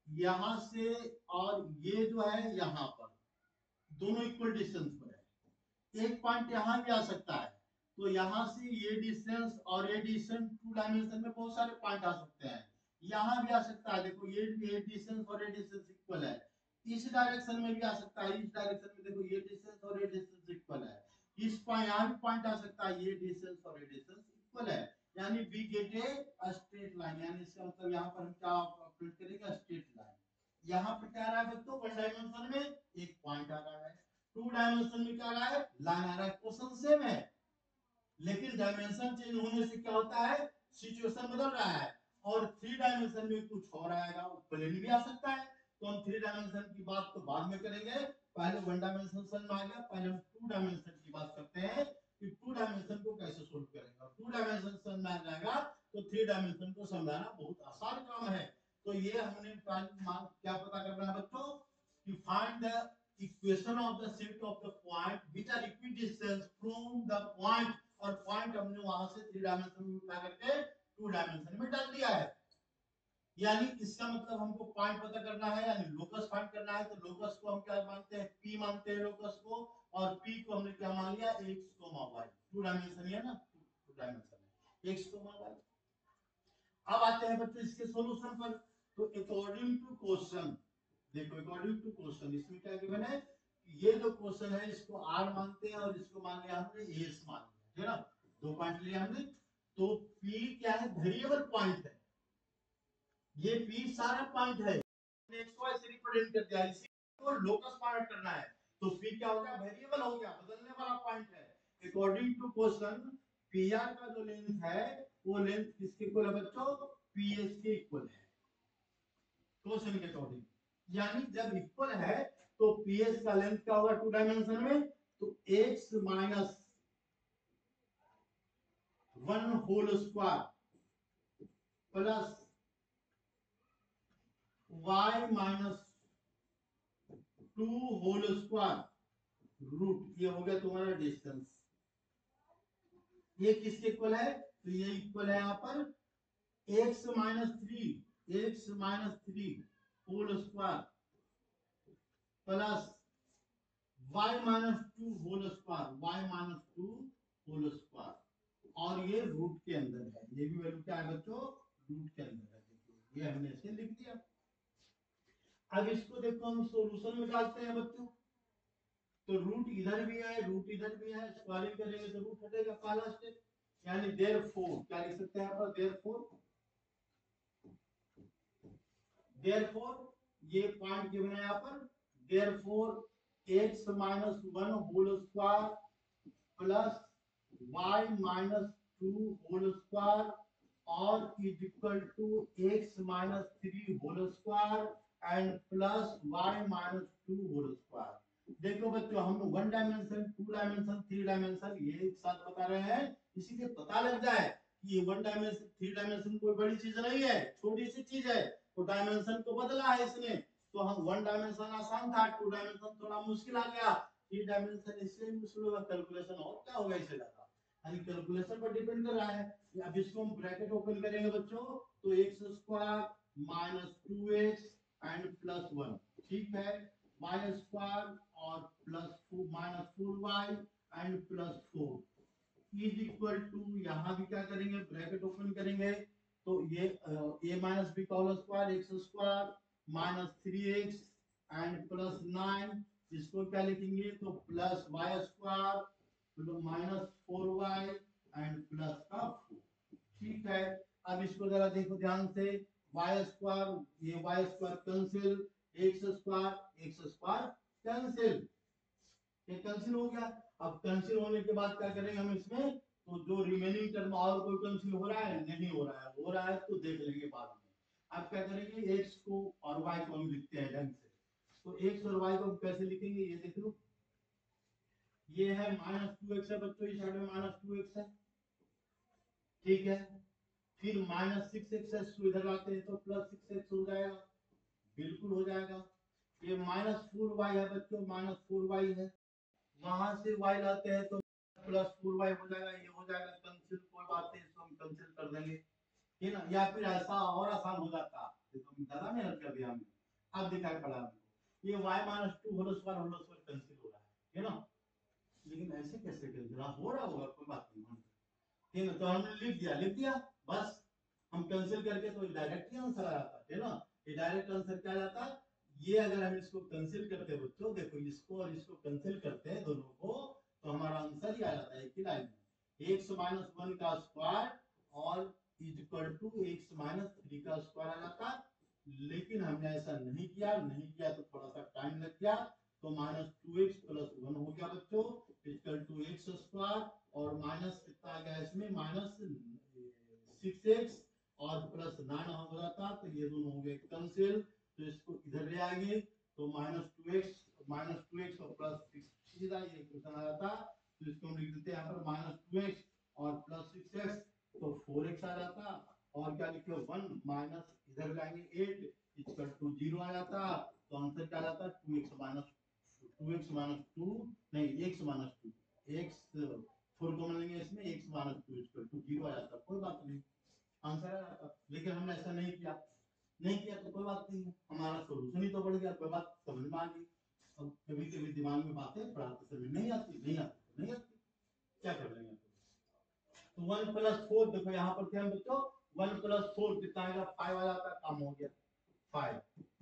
A: यहाँ से, और ये जो है यहाँ पर दोनों इक्वल डिस्टेंस पर है, एक पॉइंट यहाँ भी आ सकता है, तो यहाँ से ये डिस्टेंस और ये डिस्टेंस टू डायमेंशन में बहुत सारे पॉइंट आ सकते हैं, यहाँ भी आ सकता है, देखो ये डिस्टेंस और ये डिस्टेंस इक्वल है, इस डायरेक्शन में भी आ सकता है, इस डायरेक्शन में देखो ये डिस्टेंस और ये डिस्टेंस इक्वल है, इस पॉइंट यहाँ भी पॉइंट आ सकता है, ये डिस्टेंस और ये डिस्टेंस इक्वल है, यानी we get a straight line, यानी इसका मतलब यहाँ पर हम क्या प्रिंट करेंगे, स्ट्रेट लाइन। यहाँ पर क्या आ रहा है बच्चों, वन डायमेंशन में एक पॉइंट आ रहा है, टू डायमेंशन में क्या आ रहा है, लाइन आ रहा है, क्वेश्चन सेम है, लेकिन डायमेंशन चेंज होने से क्या होता है, सिचुएशन बदल रहा है, और थ्री डायमेंशन में कुछ और आएगा, प्लेन भी आ सकता है, तो हम थ्री डायमेंशन की बात तो बाद में करेंगे, पहले वन डायमेंशन समझ में आ गया, पहले हम टू डायमेंशन की बात करते हैं कि टू डायमेंशन को कैसे सोल्व करेंगे, और टू डायमेंशन समझ में आ जाएगा तो थ्री डायमेंशन को समझाना बहुत आसान काम है। तो ये हमने क्या पता करना है बच्चों, कि find the equation of the set of the point which are equidistance from the point, और पॉइंट हमने वहां से थ्री डायमेंशन में उठा करके टू डायमेंशन में डाल दिया है, यानी इसका मतलब हमको पॉइंट पता करना है, यानी लोकस फाइंड करना है, तो लोकस को हम क्या मानते हैं, पी मानते हैं लोकस को, और पी को हमने क्या मान लिया, एक्स वाई, टू डायमेंशन है ना, टू डायमेंशन है, एक्स वाई। अब आते हैं बच्चों इसके सॉल्यूशन पर, तो अकॉर्डिंग टू क्वेश्चन, देखो अकॉर्डिंग टू क्वेश्चन इसमें क्या गिवन है, ये जो क्वेश्चन है इसको आर मानते हैं और इसको मान लिया हमने एस मान लिया, है ना, दो पॉइंट लिया हमने, तो पी क्या है, वेरिएबल पॉइंट है, ये पी सारा पॉइंट है, एक्स वाई से रिप्रेजेंट कर दिया, इसी को लोकस पॉइंट करना है, तो पी क्या हो गया, वेरिएबल हो गया, बदलने वाला पॉइंट है। According to question P R का जो लेंथ है वो लेंथ किसके इक्वल है बच्चों, पी एस के इक्वल है, क्वेश्चन के अकॉर्डिंग, यानी जब इक्वल है तो पी एस का लेंथ क्या होगा टू डायमेंशन में, तो X minus 1 whole square plus y minus 2 whole square root, ये हो गया तुम्हारा डिस्टेंस, ये किसके इक्वल है, तो ये इक्वल है यहाँ पर x minus 3 whole square plus y minus 2 whole square, और ये रूट के अंदर है, ये भी वैल्यू क्या है बच्चों, रूट के अंदर है, देखिए ये हमने ऐसे लिख दिया। अब इसको देखो हम सॉल्यूशन में डालते हैं बच्चों, तो रूट इधर भी है, रूट इधर भी है, स्क्वायरिंग करेंगे तो रूट हटेगा, पहला स्टेप, यानी देयरफॉर क्या लिख सकते हैं यहाँ पर, देयरफॉर ये पॉइंट गिवन है यहाँ पर, therefore x minus 1 whole square plus y minus 2 whole square और is equal to x minus 3 whole square and plus y minus 2 whole square. देखो बच्चों, हम one dimension, two dimension, three dimension ये एक साथ बता रहे हैं, इसीलिए पता लग जाए कि ये वन डायमेंशन थ्री डायमेंशन कोई बड़ी चीज नहीं है, छोटी सी चीज है। तो डायमेंशन को बदला है इसने, तो हम वन डायमेंशन आसान था, टू डायमेंशन थोड़ा मुश्किल आ गया, थ्री डायमेंशन इससे मुश्किल होगा कैलकुलेशन, और क्या होगा इससे ज्यादा, यानी कैलकुलेशन पर डिपेंड कर रहा है। अब इसको हम ब्रैकेट ओपन करेंगे बच्चों, तो X square minus 2x and plus 1, ठीक है, वाई स्क्वायर और plus minus 4y and plus 4 is equal to, यहां भी क्या करेंगे, ब्रैकेट ओपन करेंगे, तो ये a माइनस b का whole square X square minus 3x and plus 9, इसको क्या लिखेंगे, तो plus Y square minus 4y and plus का 4, ठीक है। अब इसको जरा देखो ध्यान से, वाई स्क्वायर, ये Y square cancel, X square cancel, ये कैंसिल हो गया। अब कैंसिल होने के बाद क्या करेंगे हम इसमें, तो जो रिमेनिंग टर्म और कोई कैंसिल हो रहा है, नहीं हो रहा है, हो रहा है तो देख लेंगे बाद में। अब क्या करेंगे, एक्स को और वाई को हम लिखते हैं ढंग से, तो एक्स और वाई को कैसे लिखेंगे, ये देख लो, ये है माइनस 2x है बच्चों, इस साइड में माइनस 2x है, ठीक है, फिर माइनस 6x को इधर लाते हैं तो प्लस 6x हो जाएगा, बिल्कुल हो जाएगा। ये माइनस 4y है बच्चों, माइनस 4y है, वहां से y लाते हैं तो प्लस 4y हो जाएगा, ये हो जाएगा कैंसिल, कोई बात नहीं, इसको हम कैंसिल कर देंगे, है ना। या फिर ऐसा और आसान हो जाता, देखो ज्यादा मेहनत कर दिया हमने, अब दिखाई पड़ा हमको, ये y minus 2 whole square cancel हो रहा है ना, लेकिन ऐसे कैसे कैंसिल हो रहा होगा, कोई बात नहीं, है ना, तो हमने लिख दिया बस, हम कैंसिल करके तो डायरेक्ट ही आंसर आ जाता है ना, ये डायरेक्ट आंसर क्या जाता है, ये अगर हम इसको कैंसिल करते हैं बच्चों, देखो इसको और इसको कैंसिल करते हैं दोनों को, तो हमारा आंसर ही आ जाता है एक ही लाइन में, x माइनस 1 का स्क्वायर और is equal to x minus 3 का स्क्वायर आ जाता, लेकिन हमने ऐसा नहीं किया तो थोड़ा सा टाइम लग गया, तो माइनस 2x प्लस 1 हो गया बच्चों, इक्वल टू एक्स स्क्वायर, और माइनस कितना आ गया इसमें, माइनस 6x और प्लस 9 हो जाता, तो ये दोनों हो गए कैंसिल, तो इसको इधर ले आएंगे, तो माइनस टू एक्स और प्लस 6 सीधा ये इक्वेशन आ जाता, तो इसको हम लिख देते हैं यहाँ पर माइनस 2x और प्लस 6x, तो 4x आ जाता, और क्या लिखे 1 माइनस इधर लाएंगे 8 इक्वल टू 0 आ जाता, तो आंसर क्या आ जाता, 2x माइनस 2 नहीं x माइनस 2, x 4 कॉमन लेंगे इसमें, x माइनस 2 इक्वल टू 0 आ जाता, कोई बात नहीं, आंसर आ जाता, लेकिन हमने ऐसा नहीं किया तो कोई बात नहीं, हमारा सोल्यूशन ही तो बढ़ गया, कोई बात समझ में आ गई। अब कभी कभी दिमाग में बातें पढ़ाते समय नहीं आती, क्या कर लेंगे, तो 1 प्लस 4, देखो यहाँ पर थे हम बच्चों, 1 प्लस 4 कितना आएगा, 5 आ जाता, काम हो गया, 5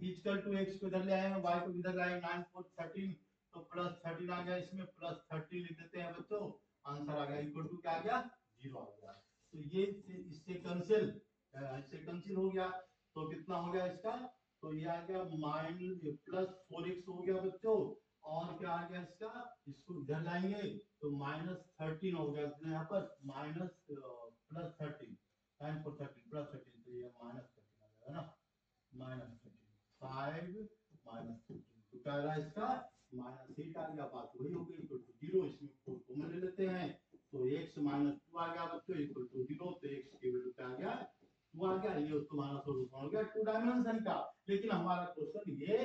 A: इक्वल टू x को इधर ले आए, y को इधर लाए, 9 4 13, तो प्लस 13 आ गया, इसमें प्लस 13 लिख देते हैं बच्चों, आंसर आ गया इक्वल टू क्या आ गया, 0 आ गया, तो ये इससे कैंसिल हो गया, तो कितना हो गया इसका, तो ये आ गया माइनस प्लस 4x हो गया बच्चों, और क्या आ गया इसका, इसको इधर लाएंगे तो माइनस 13 हो गया, यहाँ पर माइनस प्लस 13, 9 4 13 प्लस 13, तो ये माइनस 13 आ जाएगा ना, माइनस 13 5 माइनस 13, तो क्या रहा इसका माइनस 8 आ गया, बात वही हो गई, तो 0 इसमें 4 कॉमन ले लेते हैं, तो x माइनस 2 आ गया बच्चों इक्वल टू 0, तो x की वैल्यू क्या आ गया, 2 आ गया, ये तुम्हारा सोल्यूशन हो गया टू डायमेंशन का, लेकिन हमारा क्वेश्चन ये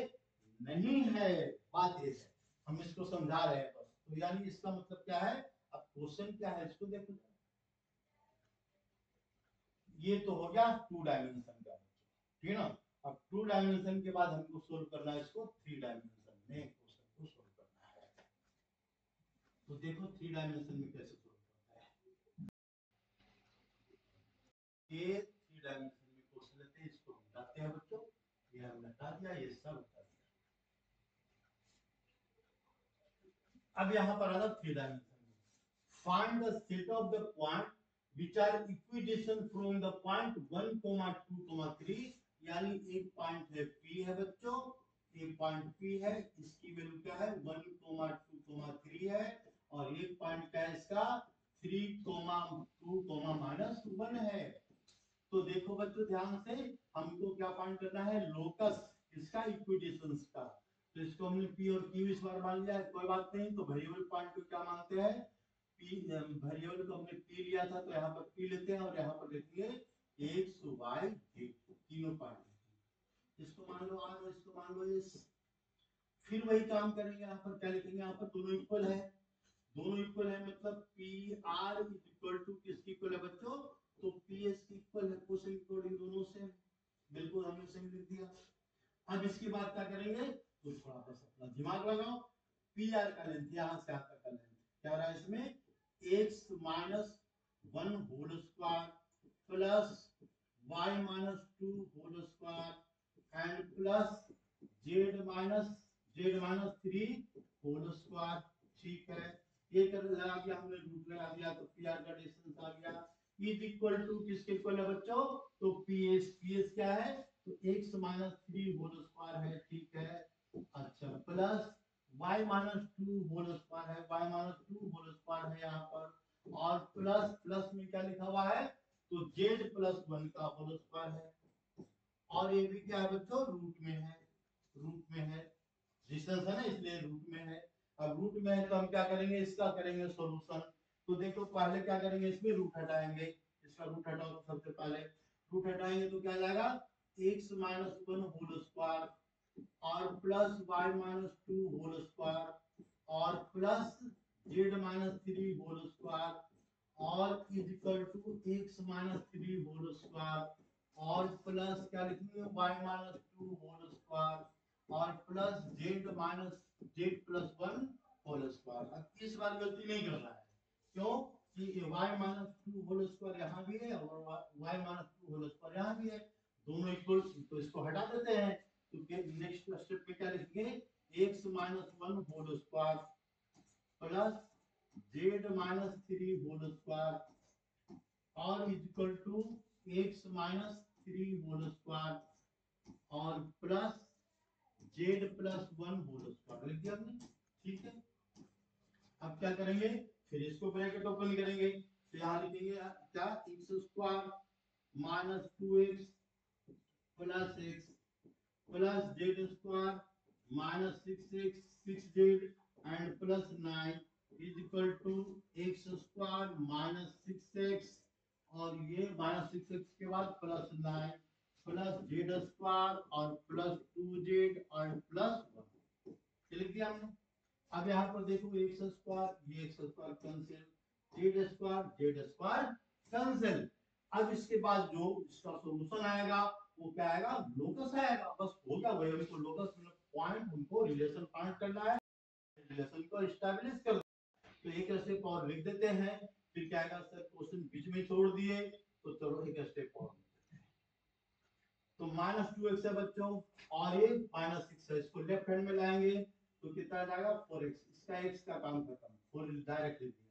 A: नहीं है, बात ये है, हम इसको समझा रहे हैं बस, तो यानी इसका मतलब क्या है, अब क्वेश्चन क्या है इसको देखो, ये तो हो गया टू डायमेंशन का, ठीक है ना। अब टू डायमेंशन के बाद हमको सोल्व करना है इसको थ्री डायमेंशन में, क्वेश्चन को सोल्व करना है, तो देखो थ्री डायमेंशन में कैसे सोल्व करना है, ये थ्री डायमेंशन में क्वेश्चन लेते हैं, इसको बताते हैं बच्चों, ये हमने बता दिया, ये सब बता दिया। अब यहाँ पर आना थ्री डायमेंशन में, find the set of the point which are equidistant from the point 1, 2, 3, यानी एक पॉइंट है P है बच्चों, एक पॉइंट P है, इसकी वैल्यू क्या है 1, 2, 3 है, और एक पॉइंट क्या है इसका 3,2,-1 है। तो देखो बच्चों ध्यान से, हमको क्या फाइंड करना है, लोकस इसका, इक्विडिस्टेंस का। तो इसको हमने पी और क्यू इस बार मान लिया है, कोई बात नहीं। तो वेरिएबल पॉइंट को क्या मानते हैं, पी। वेरिएबल को हमने पी लिया था, तो यहाँ पर पी लेते हैं और यहाँ पर लिखेंगे एक्स वाई जेड, तीनों पॉइंट। इसको मान लो आर और इसको मान लो एस। फिर वही काम करेंगे, यहाँ पर क्या लिखेंगे, यहाँ पर दोनों इक्वल है, दोनों इक्वल है मतलब P R is equal to किसकी इक्वल है बच्चों, तो पी एस की इक्वल है, क्वेश्चन अकॉर्डिंग दोनों से बिल्कुल हमने सही लिख दिया। अब इसके बाद क्या करेंगे, तो थोड़ा बस अपना दिमाग लगाओ। पी आर का लेंथ यहां से आता का लेंथ क्या रहा है इसमें, X minus 1 whole square plus Y minus 2 whole square and plus Z minus 3 whole square. ठीक है, ये कर लगा दिया हमने, रूट लगा दिया, तो पी आर का डिस्टेंस आ गया इज इक्वल टू किसके इक्वल है बच्चों, तो पी एस क्या है, तो x माइनस 3 होल स्क्वायर है। ठीक है, अच्छा plus y minus 2 whole square है, y माइनस 2 होल स्क्वायर है यहाँ पर, और प्लस प्लस में क्या लिखा हुआ है, तो z प्लस 1 का होल स्क्वायर है। और ये भी क्या है बच्चों, रूट में है, रूट में है, डिस्टेंस है ना इसलिए रूट में है। अब रूट में है तो हम क्या करेंगे, इसका करेंगे सॉल्यूशन। तो देखो पहले क्या करेंगे, इसमें रूट हटाएंगे, इसका रूट हटाओ तो सबसे पहले रूट हटाएंगे तो क्या जाएगा, x माइनस 1 होल स्क्वायर और plus y minus 2 whole square और plus z minus 3 whole square और is equal to x minus 3 whole square और प्लस क्या लिखेंगे y माइनस 2 होल स्क्वायर और plus z plus 1 whole square. अब इस बार गलती नहीं करना है, क्यों कि y माइनस 2 होल स्क्वायर यहाँ भी है और y माइनस 2 होल स्क्वायर यहाँ भी है, दोनों इक्वल, तो इसको हटा देते हैं। तो नेक्स्ट स्टेप पे क्या लिखेंगे, x minus 1 whole square plus z minus 3 whole square और is equal to x minus 3 whole square और plus z plus 1 whole square लिख दिया हमने। ठीक है, अब क्या करेंगे, फिर इसको ब्रैकेट ओपन करेंगे, तो यहाँ लिखेंगे क्या, X square minus 2x plus x plus Z square minus 6x 6z and plus 9 is equal to X square minus 6x और ये माइनस 6x के बाद प्लस 9 प्लस जेड स्क्वायर और प्लस 2z और प्लस 1 लिख दिया हमने। अब यहाँ पर देखो एक्स स्क्वायर, ये x square cancel, Z square cancel. अब इसके बाद जो इसका सॉल्यूशन आएगा वो क्या आएगा, लोकस आएगा। बस हो गया, वही हमको लोकस मतलब पॉइंट, हमको रिलेशन फाइंड करना है, रिलेशन को एस्टैब्लिश कर। तो एक स्टेप और लिख देते हैं, फिर क्या आएगा सर, क्वेश्चन बीच में छोड़ दिए, तो चलो एक स्टेप और। तो माइनस 2x है बच्चों और ये माइनस 6 है, इसको लेफ्ट हैंड में लाएंगे तो कितना आ जाएगा 4x, इसका x का काम खत्म, 4 डायरेक्ट लिख दिया।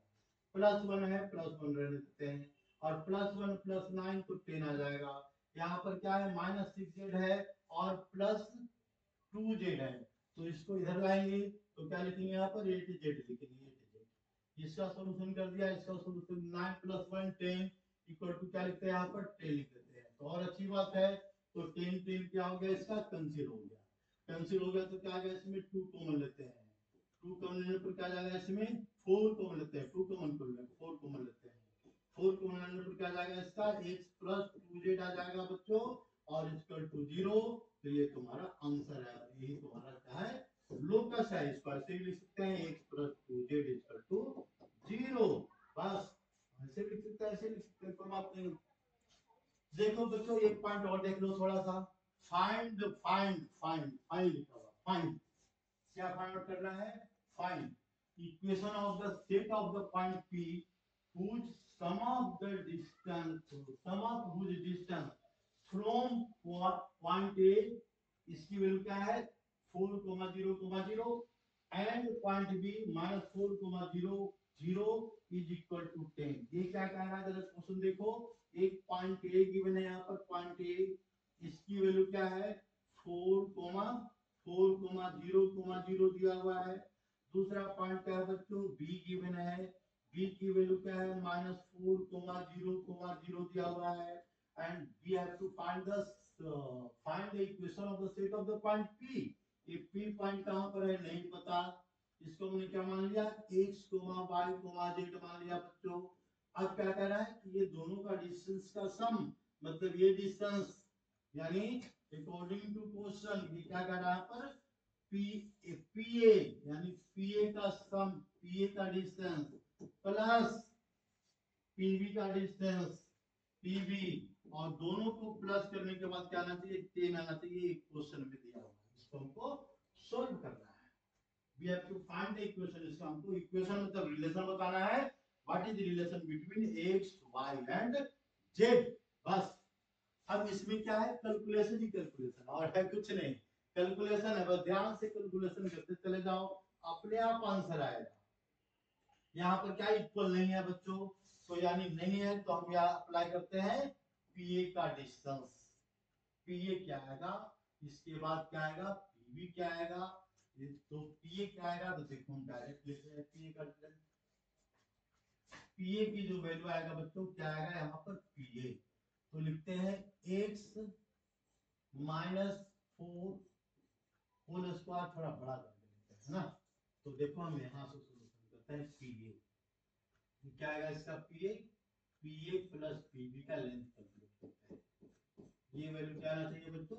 A: प्लस 1 है, प्लस 1 रहने देते हैं और प्लस 1 प्लस 9 तो 10 आ जाएगा। यहाँ पर क्या है, माइनस 6z है और प्लस 2z है, तो इसको इधर लाएंगे तो क्या लिखेंगे, यहाँ पर 8z लिखेंगे, 8z। इसका सॉल्यूशन कर दिया, इसका सॉल्यूशन 9 प्लस 1 10 इक्वल टू क्या लिखते हैं, यहाँ पर 10 लिख देते हैं। तो और अच्छी बात है, तो 10 10 क्या हो गया, इसका कैंसिल हो गया, कैंसिल हो गया तो क्या आ गया, इसमें 2 कॉमन लेते हैं, 2 कॉमन लेने पर क्या जाएगा, इसमें 4 कॉमन लेते हैं, 2 कॉमन कर लें, 4 कॉमन लेते हैं, 4 कॉमन लेने पर क्या जाएगा, इसका x प्लस 2z आ जाएगा बच्चों और इक्वल टू 0। तो ये तुम्हारा आंसर है, यही तुम्हारा क्या है, लोकस है। इसको ऐसे भी लिख सकते हैं, x plus 2z equal to 0। बस ऐसे लिख सकते हैं, ऐसे लिख सकते हैं, कोई बात नहीं। देखो बच्चों एक पॉइंट और देख लो थोड़ा सा, फाइंड फाइंड फाइंड फाइंड लिखा हुआ, फाइंड क्या फाइंड आउट करना है, find equation of the set of the point P whose sum of the distance, sum of whose distance from point A, इसकी वैल्यू क्या है 4, 0, 0 and point B minus 4, 0, 0 is equal to 10। ये क्या कह रहा है, जरा क्वेश्चन देखो, एक पॉइंट ए गिवन है, यहाँ पर पॉइंट ए, इसकी वैल्यू क्या है 4, 0, 0 दिया हुआ है। दूसरा पॉइंट क्या है बच्चों, बी गिवन है, b की वैल्यू क्या है -4,0,0 दिया हुआ है and we have to find the equation of the set of the point p। ये p पॉइंट कहां पर है नहीं पता, इसको हमने क्या मान लिया x, y, z मान लिया बच्चों। अब क्या कह रहा है कि ये दोनों का डिस्टेंस का सम, मतलब ये डिस्टेंस यानी अकॉर्डिंग टू क्वेश्चन ये क्या कह रहा है पर PA यानी PA का सम, PA का डिस्टेंस प्लस PB का डिस्टेंस PB, और दोनों को प्लस करने के बाद क्या आना चाहिए 10 आना चाहिए। क्वेश्चन में दिया हुआ है, इसको हमको सॉल्व करना है। We have to find the equation. इसका हमको इक्वेशन मतलब रिलेशन बताना है। What is the relation between x, y and z। बस अब इसमें क्या है कैलकुलेशन ही कैलकुलेशन, और है कुछ नहीं, कैलकुलेशन है, बस ध्यान से कैलकुलेशन करते चले जाओ, अपने आप आंसर आएगा। यहाँ पर क्या इक्वल नहीं है बच्चों, तो यानी नहीं है तो हम यहाँ अप्लाई करते हैं पीए का डिस्टेंस। पीए क्या आएगा, इसके बाद क्या आएगा पीबी क्या आएगा, तो पीए क्या आएगा तो देखो हम डायरेक्ट लेते हैं पीए का डिस्टेंस। पीए की जो वैल्यू आएगा बच्चों क्या आएगा यहाँ पर पीए, तो लिखते हैं x -4 होल स्क्वायर, थोड़ा बड़ा करके लिखते हैं ना, तो देखो हम यहाँ से सॉल्यूशन करते हैं पीए क्या आएगा इसका पीए, पीए प्लस पीबी का लेंथ कैलकुलेट करते हैं। ये वैल्यू क्या आना चाहिए बच्चों,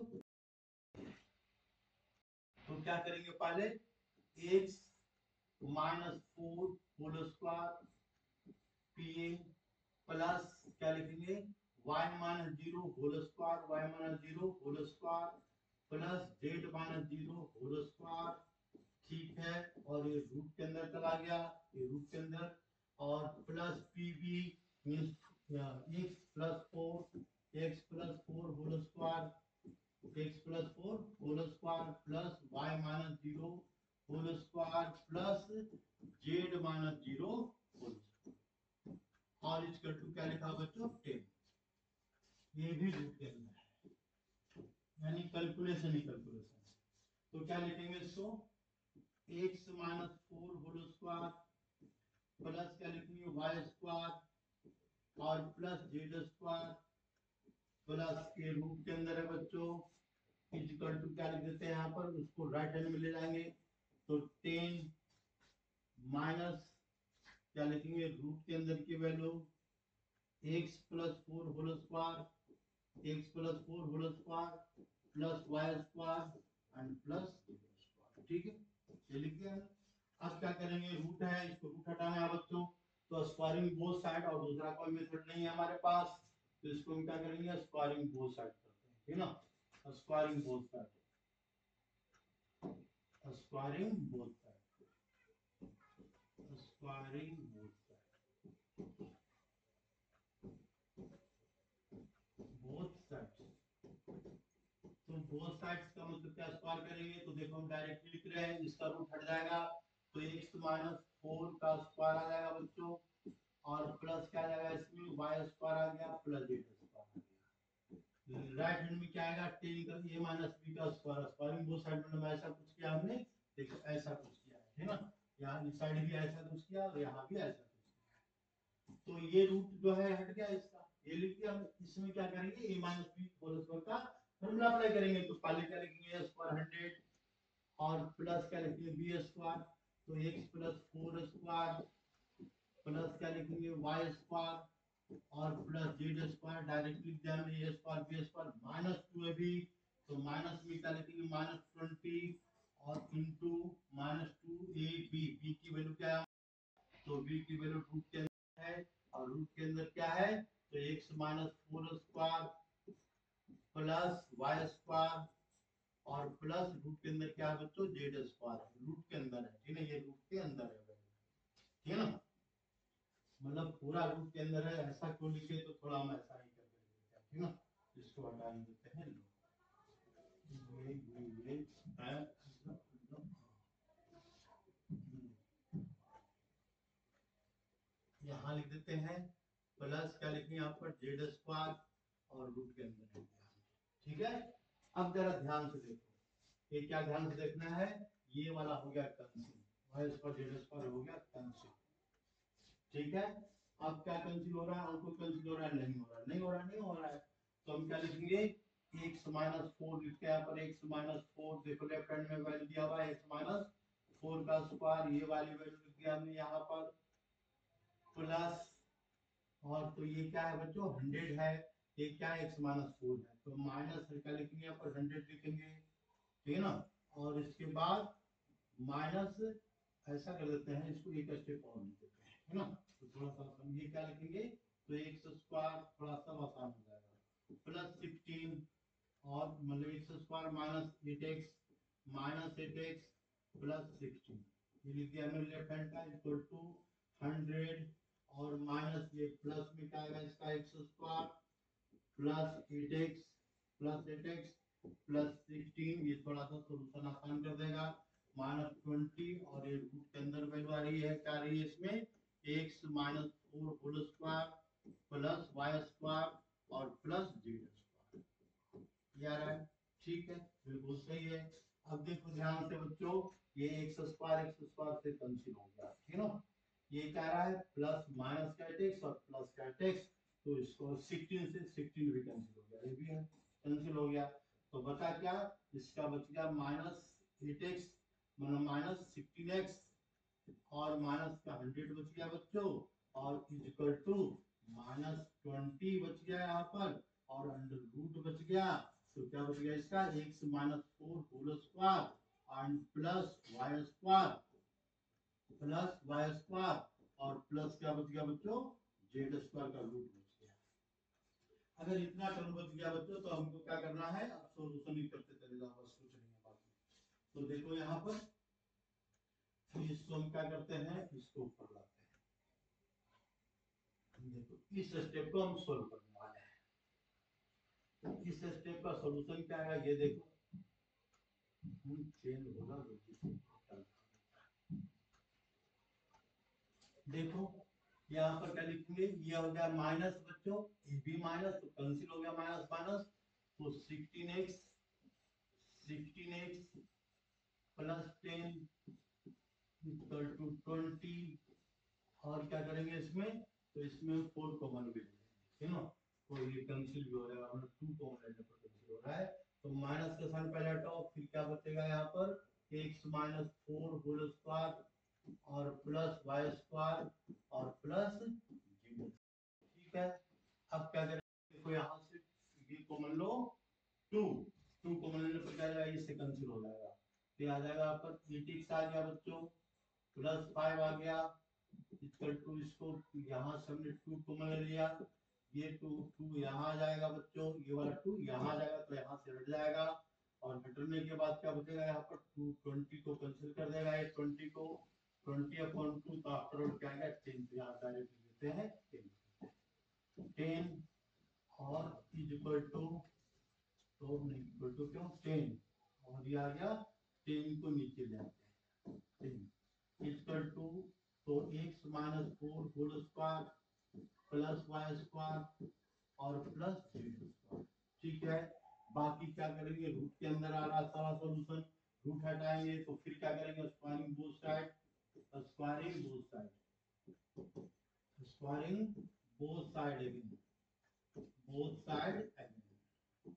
A: तो क्या करेंगे पहले x -4 whole square PA plus क्या लिखेंगे y -0 whole square, y -0 whole square plus z -0 whole square, ठीक है, और ये रूट के अंदर चला गया, ये रूट के अंदर, और plus pb means x plus 4 whole square, x plus 4 whole square plus y -0 whole square plus z -0 whole square, और इसका टू क्या लिखा बच्चों 10। ये भी रूट के अंदर है, यानी कैलकुलेशन ही कैलकुलेशन है। तो क्या लिखेंगे इसको x -4 होल स्क्वायर प्लस क्या लिखेंगे y स्क्वायर और प्लस z स्क्वायर प्लस के रूट के अंदर है बच्चों इक्वल टू क्या लिख देते हैं यहाँ पर, उसको राइट हैंड में ले जाएंगे तो 10 माइनस क्या लिखेंगे रूट के अंदर की value x plus 4 whole square, x plus 4 whole square plus y square and plus z square, ठीक है ये लिख दिया। अब क्या करेंगे रूट है, इसको रूट हटाना है बच्चों, तो स्क्वायरिंग बोथ साइड, और दूसरा कोई मेथड नहीं है हमारे पास, तो इसको हम क्या करेंगे स्क्वायरिंग बोथ साइड करते हैं, ठीक है ना, squaring both side, squaring both side, squaring both side, both sides, तो बोथ साइड्स का मतलब क्या स्क्वायर करेंगे, तो देखो हम डायरेक्टली लिख रहे हैं, इसका रूट हट जाएगा तो x -4 का स्क्वायर आ जाएगा बच्चों, और प्लस क्या आ जाएगा इसमें y स्क्वायर आ गया प्लस z स्क्वायर आ गया, राइट हैंड में क्या आएगा 10 का a माइनस b का स्क्वायर, स्क्वायरिंग बोथ साइड मतलब ऐसा कुछ किया हमने, देखो ऐसा कुछ किया है, ठीक ना, यहाँ इस साइड भी ऐसा कुछ किया और यहाँ भी ऐसा कुछ किया, तो ये रूट जो है हट गया इसका, ये लिख दिया हम। इसमें क्या करेंगे a minus b whole square का फॉर्मूला अप्लाई करेंगे, तो पहले क्या लिखेंगे a स्क्वायर 100 और प्लस क्या लिखेंगे b स्क्वायर, तो x प्लस 4 स्क्वायर प्लस क्या लिखेंगे y स्क्वायर और प्लस z स्क्वायर, डायरेक्ट लिख दिया हमने a square b square minus 2 है भी, तो माइनस में क्या लिखेंगे -20 और इनटू -2ab, b की वैल्यू क्या है, तो b की वैल्यू रूट के अंदर है, और रूट के अंदर क्या है तो x -4 square plus y square और प्लस रूट के अंदर क्या है बच्चों z स्क्वायर, रूट के अंदर है, ठीक है ये रूट के अंदर है, ठीक है ना, मतलब पूरा रूट के अंदर है, ऐसा क्यों लिखे तो थोड़ा हम ऐसा ही करके लिखते हैं, ठीक है ना, इसको हटा देते हैं ये है यहाँ लिख देते हैं प्लस क्या लिखेंगे यहाँ पर जेड स्क्वायर और रूट के अंदर है, ठीक है। अब जरा ध्यान से देखो, ये क्या ध्यान से देखना है, ये वाला हो गया cancel, y square Z square हो गया कैंसिल, ठीक है। अब क्या कैंसिल हो रहा है, और कोई कैंसिल हो रहा है, नहीं हो रहा है, नहीं हो रहा है, नहीं हो रहा है, तो हम क्या लिखेंगे, x माइनस फोर लिखते हैं यहाँ पर, x माइनस फोर, देखो लेफ्ट हैंड में वैल्यू दिया हुआ है x माइनस फोर का स्क्वायर, ये वाली वैल्यू लिख दिया हमने यहाँ पर, प्लस, और तो ये क्या है बच्चों 100 है, ये क्या है x माइनस फोर है, तो माइनस क्या लिखेंगे यहाँ पर 100 लिखेंगे, ठीक है ना। और इसके बाद माइनस, ऐसा कर देते हैं इसको, एक स्टेप और लिख देते हैं, है ना, तो थोड़ा सा समझिए क्या लिखेंगे, तो एक्स स्क्वायर थोड़ा सा आसान हो जाएगा, प्लस 16, और मतलब X square minus eight X plus 16, ये लिख दिया हमने लेफ्ट हैंड का, इक्वल टू 100, और माइनस ये प्लस में क्या आएगा इसका X square plus eight X plus 16, ये थोड़ा सा सोल्यूशन आसान कर देगा, माइनस 20, और ये रूट के अंदर वैल्यू आ रही है, क्या आ रही है इसमें, X minus four whole square plus Y square और प्लस जेड स्क्वायर, ये आ रहा है, ठीक है, बिल्कुल सही है। अब देखो ध्यान से बच्चों, ये एक्स स्क्वायर से कैंसिल हो गया, ठीक है ना, ये क्या आ रहा है, प्लस माइनस का एक्स और प्लस का एक्स, तो इसको 16 से 16 भी कैंसिल हो गया, ये भी है कैंसिल हो गया, तो बचा क्या, इसका बच गया माइनस एट एक्स, मतलब माइनस 16x, और माइनस का 100 बच गया बच्चों, और इक्वल टू माइनस 20 बच गया यहाँ पर, और अंडर रूट बच गया, तो क्या बच गया इसका, X minus four whole square and plus Y square, और प्लस क्या बच गया बच्चों, जेड स्क्वायर का रूट बच गया। अगर इतना टर्म बच गया बच्चों, तो हमको क्या करना है, अब सॉल्यूशन ही करते चले जाओ, बस कुछ नहीं है बाकी। तो देखो यहाँ पर, फिर इसको हम क्या करते हैं, इसको ऊपर लाते हैं, देखो इस स्टेप को हम सोल्व करने वाले हैं, तो इस स्टेप का सॉल्यूशन क्या है, ये देखो, चेंज होगा, देखो यहाँ पर क्या लिखेंगे, ये हो गया माइनस बच्चों, ये भी माइनस, तो कैंसिल हो गया माइनस माइनस, तो 16x प्लस 10 इक्वल टू 20, और क्या करेंगे इसमें, तो इसमें 4 कॉमन भी लेंगे, है ना, तो ये कैंसिल भी हो जाएगा, मतलब 2 कॉमन लेने पर कैंसिल हो रहा है, तो माइनस का साइन पहले हटाओ, फिर क्या बचेगा यहाँ पर, x minus four whole square और प्लस वाई स्क्वायर और प्लस जी, ठीक है। अब क्या करें, देखो यहाँ से ये कॉमन लो, 2 2 कॉमन लेने पर क्या आ जाएगा, ये कैंसिल हो जाएगा, तो आ जाएगा यहाँ पर 8x आ गया बच्चों, प्लस 5 आ गया, इक्वल टू, इसको यहाँ से हमने 2 कॉमन ले लिया, ये 2 यहाँ आ जाएगा बच्चों, ये वाला 2 यहाँ आ जाएगा, तो यहाँ से हट जाएगा, और हटने के बाद क्या बचेगा यहाँ पर, 220 को कैंसिल कर देगा, ये 20 को, 20 अपॉन 2, तो आफ्टर ऑल क्या आएगा 10, तो यहाँ डायरेक्ट लेते हैं 10, और इज इक्वल टू, तो नहीं इक्वल टू क्यों 10, और ये आ गया 10 को नीचे ले आते हैं, 10 इक्वल टू, तो x minus four whole square plus Y square और प्लस जेड स्क्वायर, ठीक है। बाकी क्या करेंगे, रूट के अंदर आ रहा सारा सॉल्यूशन, रूट हटाएंगे, तो फिर क्या करेंगे, squaring both side, squaring both side, squaring both side again, both side again,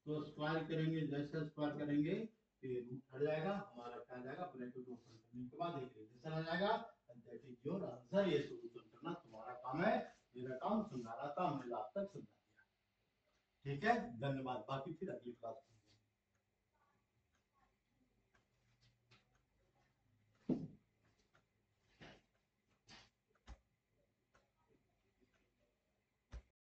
A: तो स्क्वायर करेंगे, जैसे स्क्वायर करेंगे तो ये रूट हट जाएगा, हमारा क्या आ जाएगा, ब्रैकेट ओपन करने के बाद एक रिलेशन आ जाएगा, and that is your answer, ये सॉल्यूशन करना तुम्हारा काम है, मेरा काम समझा रहा था, मैंने आप तक समझा दिया, ठीक है, धन्यवाद, बाकी फिर अगली क्लास